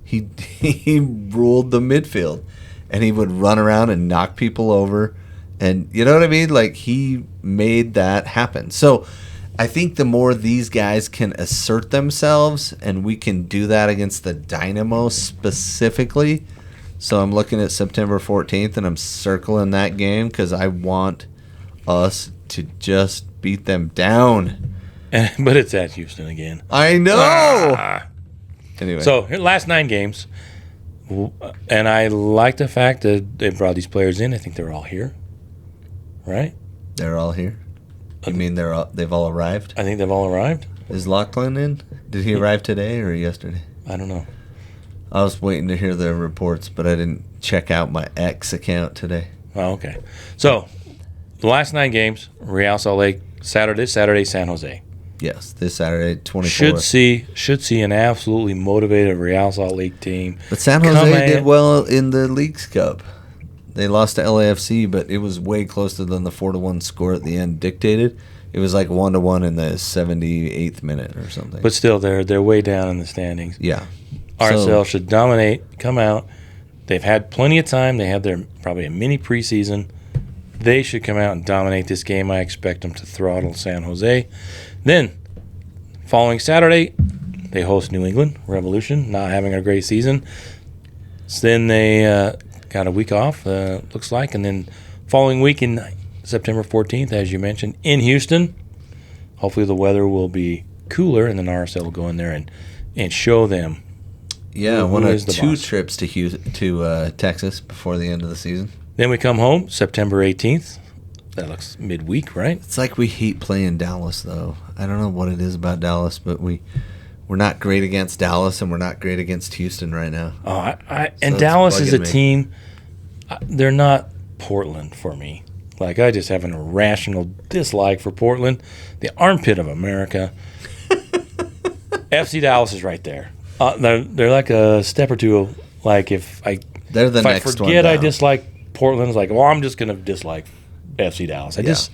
He ruled the midfield, and he would run around and knock people over, and you know what I mean? Like, he made that happen. So I think the more these guys can assert themselves, and we can do that against the Dynamo specifically. So I'm looking at September 14th, and I'm circling that game because I want us to just beat them down. But it's at Houston again. I know. Anyway. So, last 9 games. And I like the fact that they brought these players in. I think they're all here. Right? They're all here? You mean they've all arrived? I think they've all arrived. Is Lachlan in? Did he arrive today or yesterday? I don't know. I was waiting to hear the reports, but I didn't check out my X account today. Oh, okay. So, the last 9 games, Real Salt Lake, Saturday, San Jose. Yes, this Saturday, 24th. Should see an absolutely motivated Real Salt Lake team. But San Jose did well in the Leagues Cup. They lost to LAFC, but it was way closer than the 4-1 score at the end dictated. It was like 1-1 in the 78th minute or something. But still, they're way down in the standings. Yeah. RSL should dominate, come out. They've had plenty of time. They have probably a mini preseason. They should come out and dominate this game. I expect them to throttle San Jose. Then, following Saturday, they host New England Revolution, not having a great season. So then they got a week off, looks like. And then following week in September 14th, as you mentioned, in Houston. Hopefully the weather will be cooler, and then RSL will go in there and show them. Yeah, one of 2 trips to Texas before the end of the season. Then we come home September 18th. That looks midweek, right? It's like we hate playing Dallas, though. I don't know what it is about Dallas, but we're not great against Dallas, and we're not great against Houston right now. And Dallas is a team. They're not Portland for me. Like, I just have an irrational dislike for Portland, the armpit of America. FC Dallas is right there. They're like a step or two. Like, they're the next I forget one down. I dislike Portland, it's like, well, I'm just going to dislike FC Dallas.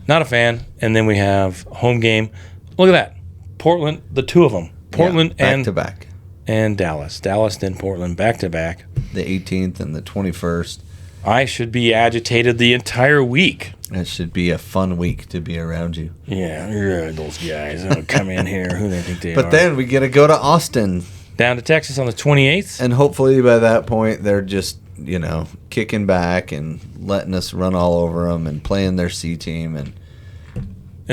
Not a fan. And then we have home game. Look at that. Portland, the 2 of them. Portland back to back. And Dallas. Dallas, then Portland, back to back. The 18th and the 21st. I should be agitated the entire week. It should be a fun week to be around you. Yeah, those guys come in here. Who they think they are? But then we get to go to Austin. Down to Texas on the 28th. And hopefully by that point they're just, kicking back and letting us run all over them and playing their C team. And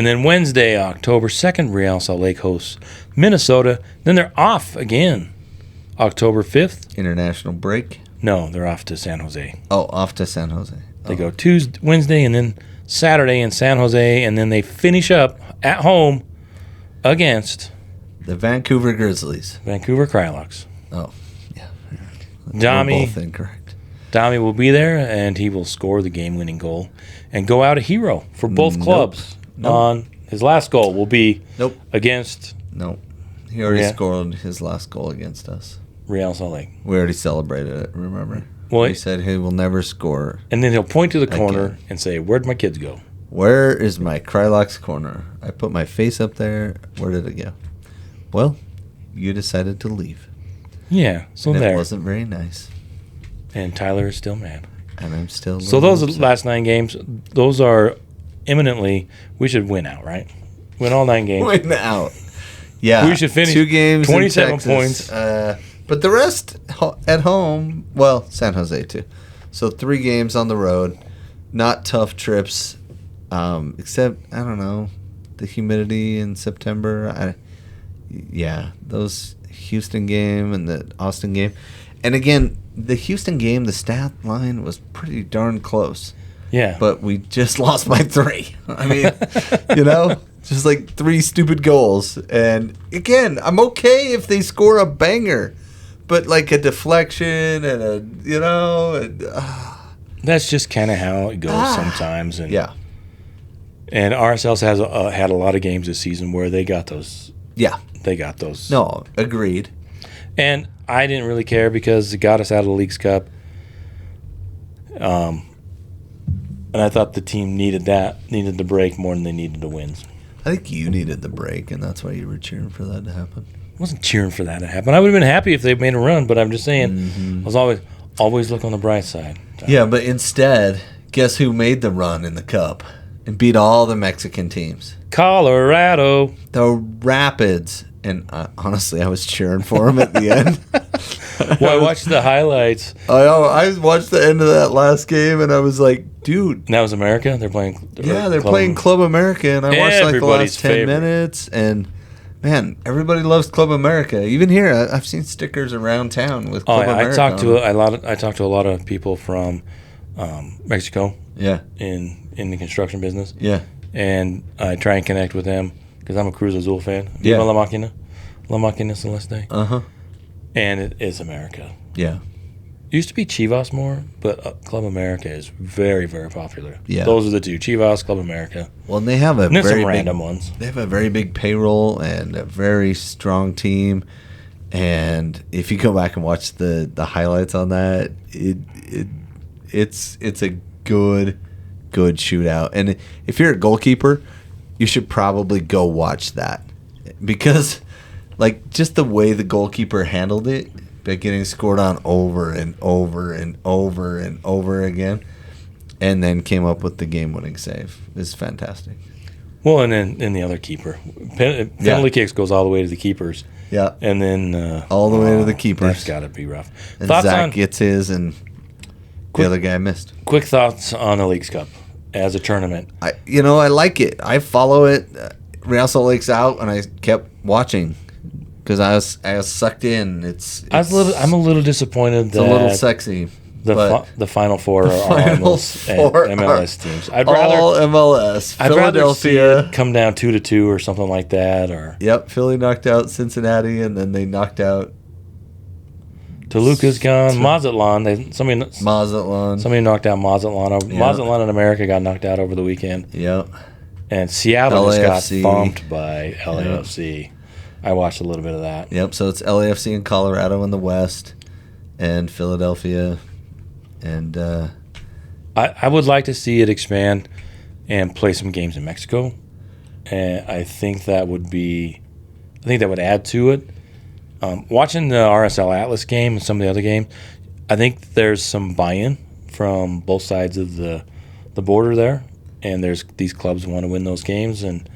then Wednesday, October 2nd, Real Salt Lake hosts Minnesota. Then they're off again. October 5th. International break. No, they're off to San Jose. Oh, off to San Jose. They go Wednesday and then Saturday in San Jose, and then they finish up at home against the Vancouver Grizzlies. Vancouver Krylux. Oh, yeah. Dami, both incorrect. Dami will be there, and he will score the game-winning goal and go out a hero for both clubs. Nope. On his last goal will be against. Nope. He already scored his last goal against us. Real Salt Lake. We already celebrated it, remember? Well, he said he will never score. And then he'll point to the corner and say, "Where'd my kids go? Where is my Krylux corner? I put my face up there. Where did it go?" Well, you decided to leave. Yeah, so and there. It wasn't very nice. And Tyler is still mad. And I'm still. So those upset. Last 9 games, those are imminently. We should win out, right? Win all 9 games. Win out. Yeah. We should finish 2 games, 27 points. But the rest at home, well, San Jose too. So 3 games on the road, not tough trips, except, I don't know, the humidity in September. Those Houston game and the Austin game. And again, the Houston game, the stat line was pretty darn close. Yeah. But we just lost by 3. I mean, just like 3 stupid goals. And again, I'm okay if they score a banger. But like a deflection and that's just kind of how it goes sometimes. And yeah. And RSL's has had a lot of games this season where they got those. Yeah. They got those. No, agreed. And I didn't really care because it got us out of the Leagues Cup. And I thought the team needed the break more than they needed the wins. I think you needed the break, and that's why you were cheering for that to happen. I wasn't cheering for that to happen. I would have been happy if they made a run, but I'm just saying, I was always look on the bright side. Yeah, but instead, guess who made the run in the Cup and beat all the Mexican teams? Colorado. The Rapids. And honestly, I was cheering for them at the end. Well, I watched the highlights. I watched the end of that last game, and I was like, Dude. And that was America? They're playing Club America, and I watched like the last 10 favorite. minutes, and man, everybody loves Club America. Even here, I've seen stickers around town with Club America. I talked to a lot of people from Mexico. Yeah. In the construction business. Yeah. And I try and connect with them because I'm a Cruz Azul fan. Yeah. Viva La Máquina Celeste. Uh-huh. And it is America. Yeah. It used to be Chivas more, but Club America is very, very popular. Yeah. Those are the two, Chivas, Club America. Well, and they have some random ones. They have a very big payroll and a very strong team. And if you go back and watch the highlights on that, it's a good shootout. And if you're a goalkeeper, you should probably go watch that, because like just the way the goalkeeper handled it, by getting scored on over and over and over and over again, and then came up with the game-winning save, is fantastic. Well, and then the other keeper. Penalty kicks goes all the way to the keepers. Yeah. And then all the way to the keepers. That's got to be rough. And Zach gets his, and the other guy missed. Quick thoughts on the Leagues Cup as a tournament. I like it. I follow it. Real Salt Lake's out, and I kept watching because I was sucked in. I'm a little disappointed that it's a little sexy. The Final Four are on those MLS teams. All MLS. I'd rather see Philadelphia it come down 2-2 or something like that. Or Philly knocked out Cincinnati, and then they knocked out. Toluca's gone. Mazatlan. Somebody knocked out Mazatlan. Yeah. Mazatlan in America got knocked out over the weekend. Yep. And Seattle just got bumped by LAFC. Yep. I watched a little bit of that. Yep. So it's LAFC and Colorado in the West, and Philadelphia, and I would like to see it expand and play some games in Mexico, and I think that would add to it. Watching the RSL Atlas game and some of the other games, I think there's some buy-in from both sides of the border there, and there's these clubs want to win those games, and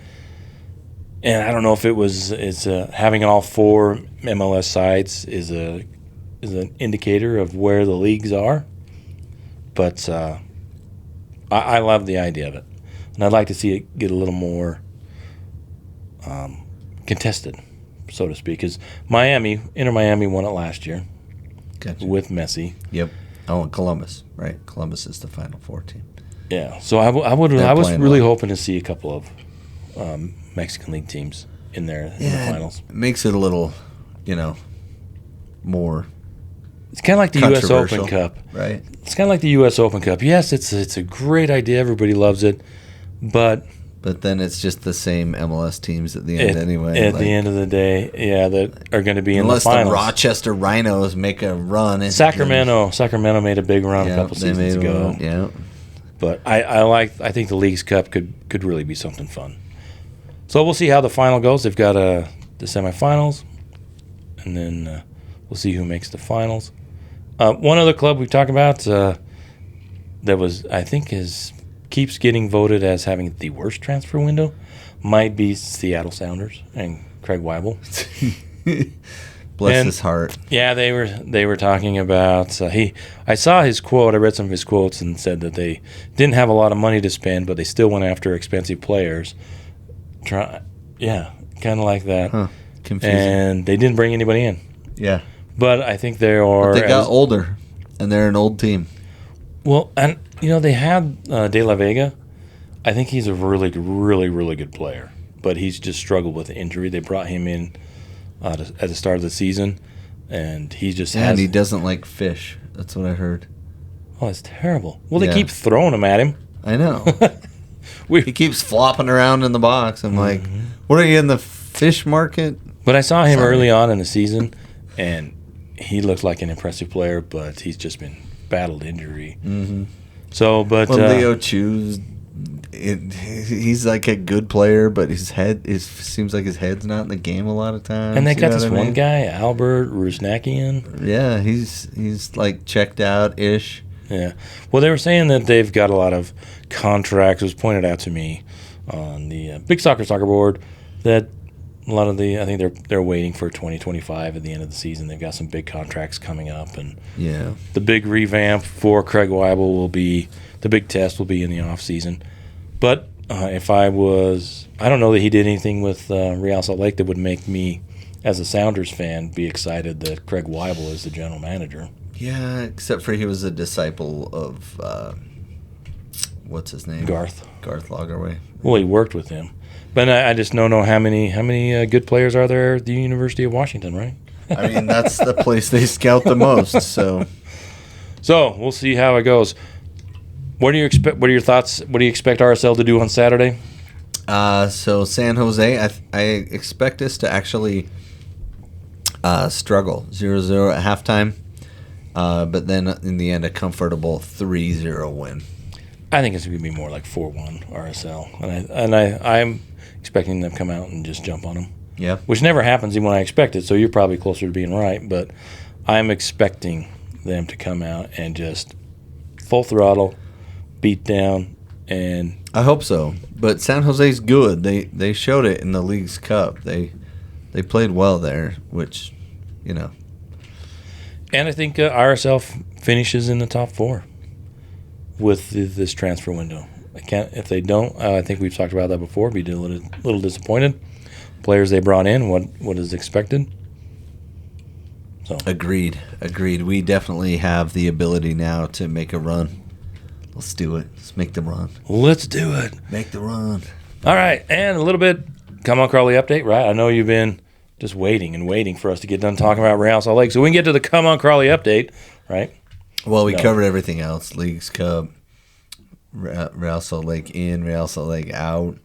I don't know if it's having all four MLS sides is an indicator of where the leagues are, but I love the idea of it, and I'd like to see it get a little more contested, so to speak, because Inter Miami won it last year. Gotcha. With Messi. Yep. Oh, and Columbus, right? Columbus is the Final Four team. Yeah. So I was really hoping to see a couple of Mexican League teams in there in the finals. It makes it a little, more. It's kind of like the U.S. Open Cup, right? It's kind of like the U.S. Open Cup. Yes, it's a great idea. Everybody loves it, but then it's just the same MLS teams at the end anyway. At the end of the day, that are going to be in the finals. Unless the Rochester Rhinos make a run. Sacramento made a big run a couple seasons ago. Yeah. But I think the Leagues Cup could really be something fun. So we'll see how the final goes. They've got the semifinals, and then we'll see who makes the finals. One other club we've talked about that was, I think, keeps getting voted as having the worst transfer window might be Seattle Sounders and Craig Weibel. Bless his heart. Yeah, they were talking about I saw his quote. I read some of his quotes and said that they didn't have a lot of money to spend, but they still went after expensive players. Kind of like that. Huh. Confusing. And they didn't bring anybody in. Yeah. But I think they got older, and they're an old team. Well, and they had De La Vega. I think he's a really, really, really good player, but he's just struggled with injury. They brought him in at the start of the season, and he just and he doesn't like fish. That's what I heard. Oh, it's terrible. Well, they keep throwing him at him. I know. He keeps flopping around in the box. I'm like, what are you in the fish market? But I saw him early on in the season, and he looked like an impressive player, but he's just been battled injury. Mm-hmm. So, but Leo Chu's, he's like a good player, but seems like his head's not in the game a lot of times. And they got this one guy, Albert Rusnakian. Yeah, he's like checked out ish. Yeah. Well, they were saying that they've got a lot of contracts. It was pointed out to me on the Big Soccer board that I think they're waiting for 2025 at the end of the season. They've got some big contracts coming up, and the big revamp for Craig Weibel will be the big test will be in the off season. But if I don't know that he did anything with Real Salt Lake that would make me, as a Sounders fan, be excited that Craig Weibel is the general manager. Yeah, except for he was a disciple of what's his name? Garth Lagerwey. Well, he worked with him. But I just don't know how many good players are there at the University of Washington, right? I mean, that's the place they scout the most. So we'll see how it goes. What do you expect? What are your thoughts? What do you expect RSL to do on Saturday? So San Jose, I expect us to actually struggle 0-0 at halftime, but then in the end a comfortable 3-0 win. I think it's going to be more like 4-1 RSL, and I'm expecting them to come out and just jump on them. Yeah. Which never happens even when I expect it, so you're probably closer to being right, but I'm expecting them to come out and just full throttle, beat down, and... I hope so, but San Jose's good. They showed it in the League's Cup. They played well there, which, you know. And I think RSL finishes in the top 4 with this transfer window. If they don't, I think we've talked about that before, be a little disappointed. Players they brought in, what is expected. So Agreed. We definitely have the ability now to make a run. Let's do it. Let's make the run. Let's do it. Make the run. All right, and a little bit Come On Crawley update, right? I know you've been just waiting for us to get done talking about Real Salt Lake, so we can get to the Come On Crawley update, right? Well, we covered everything else. Leagues Cup, Real Salt Lake in, Real Salt Lake out,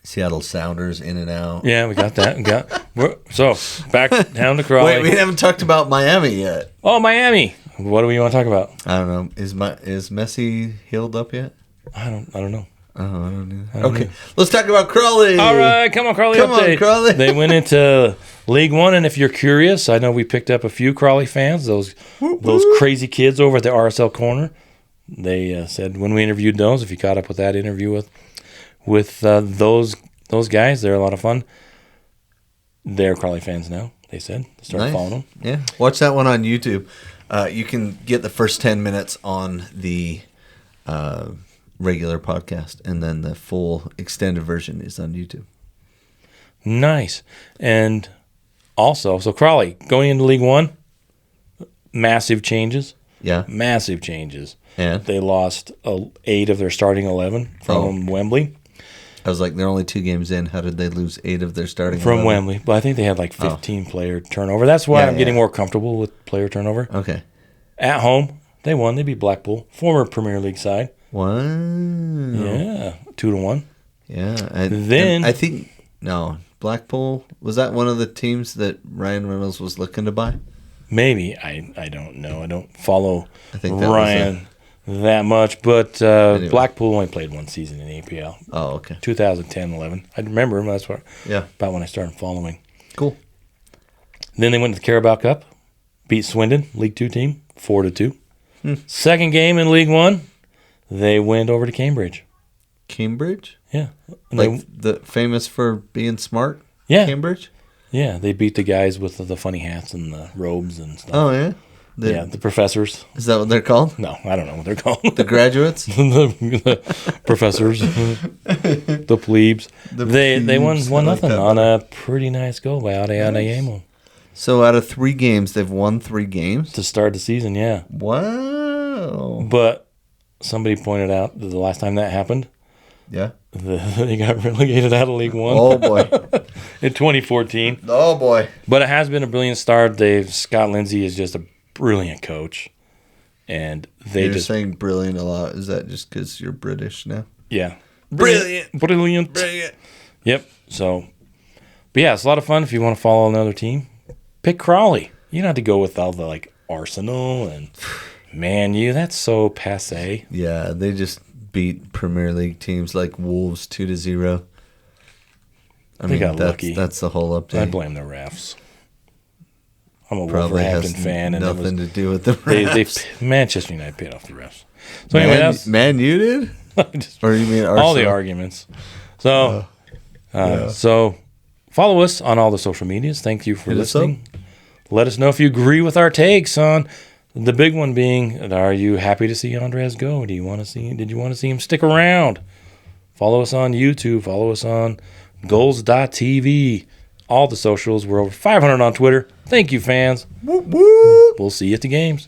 Seattle Sounders in and out. Yeah, we got that. So, back down to Crawley. Wait, we haven't talked about Miami yet. Oh, Miami. What do we want to talk about? I don't know. Is Messi healed up yet? I don't know. Oh, I don't either. Okay, let's talk about Crawley. All right, Come On Crawley update. Come on, Crawley. They went into League One, and if you're curious, I know we picked up a few Crawley fans, those crazy kids over at the RSL Corner. They said when we interviewed those, if you caught up with that interview with those guys, they're a lot of fun. They're Crawley fans now, they said. Start following them. Yeah, watch that one on YouTube. You can get the first 10 minutes on the regular podcast, and then the full extended version is on YouTube. Nice. And also, so Crawley, going into League One, massive changes. Yeah. Massive changes. And? They lost 8 of their starting 11 from Wembley. I was like, they're only 2 games in. How did they lose 8 of their starting from 11? Wembley? But I think they had like 15 player turnover. That's why I'm getting more comfortable with player turnover. Okay. At home, they won. They beat Blackpool, former Premier League side. Wow. Yeah, 2-1. Yeah. I think Blackpool, was that one of the teams that Ryan Reynolds was looking to buy? Maybe. I don't know. I don't follow that Ryan that much, but anyway. Blackpool only played 1 season in APL. Oh, okay. 2010-11. I remember him. That's about when I started following. Cool. Then they went to the Carabao Cup, beat Swindon, League 2 team, 4-2. Second game in League 1, they went over to Cambridge. Cambridge? Yeah. Like the famous for being smart? Yeah. Cambridge? Yeah, they beat the guys with the funny hats and the robes and stuff. Oh, yeah? The professors. Is that what they're called? No, I don't know what they're called. The graduates? the professors. The plebes. They won 1-0 on a pretty nice goal by Adeyemo. So out of 3 games, they've won 3 games? To start the season, yeah. Wow. But somebody pointed out that the last time that happened, they got relegated out of League One. Oh, boy. In 2014. Oh, boy. But it has been a brilliant start. Scott Lindsay is just a brilliant coach. And you're saying brilliant a lot. Is that just because you're British now? Yeah. Brilliant. Yep. So, but yeah, it's a lot of fun if you want to follow another team. Pick Crawley. You don't have to go with all the Arsenal and Man U. That's so passé. Yeah, they just beat Premier League teams like Wolves 2-0. They got lucky. That's the whole update. I blame the refs. I'm a Wolverhampton fan, and nothing to do with the refs. Manchester United paid off the refs. So anyway, that's Man U did. Or you mean Arsenal? All the arguments. So, so Follow us on all the social medias. Thank you for listening. Let us know if you agree with our takes on the big one being, are you happy to see Andres go? Did you want to see him stick around? Follow us on YouTube. Follow us on goals.tv. All the socials. We're over 500 on Twitter. Thank you, fans. Whoop, whoop. We'll see you at the games.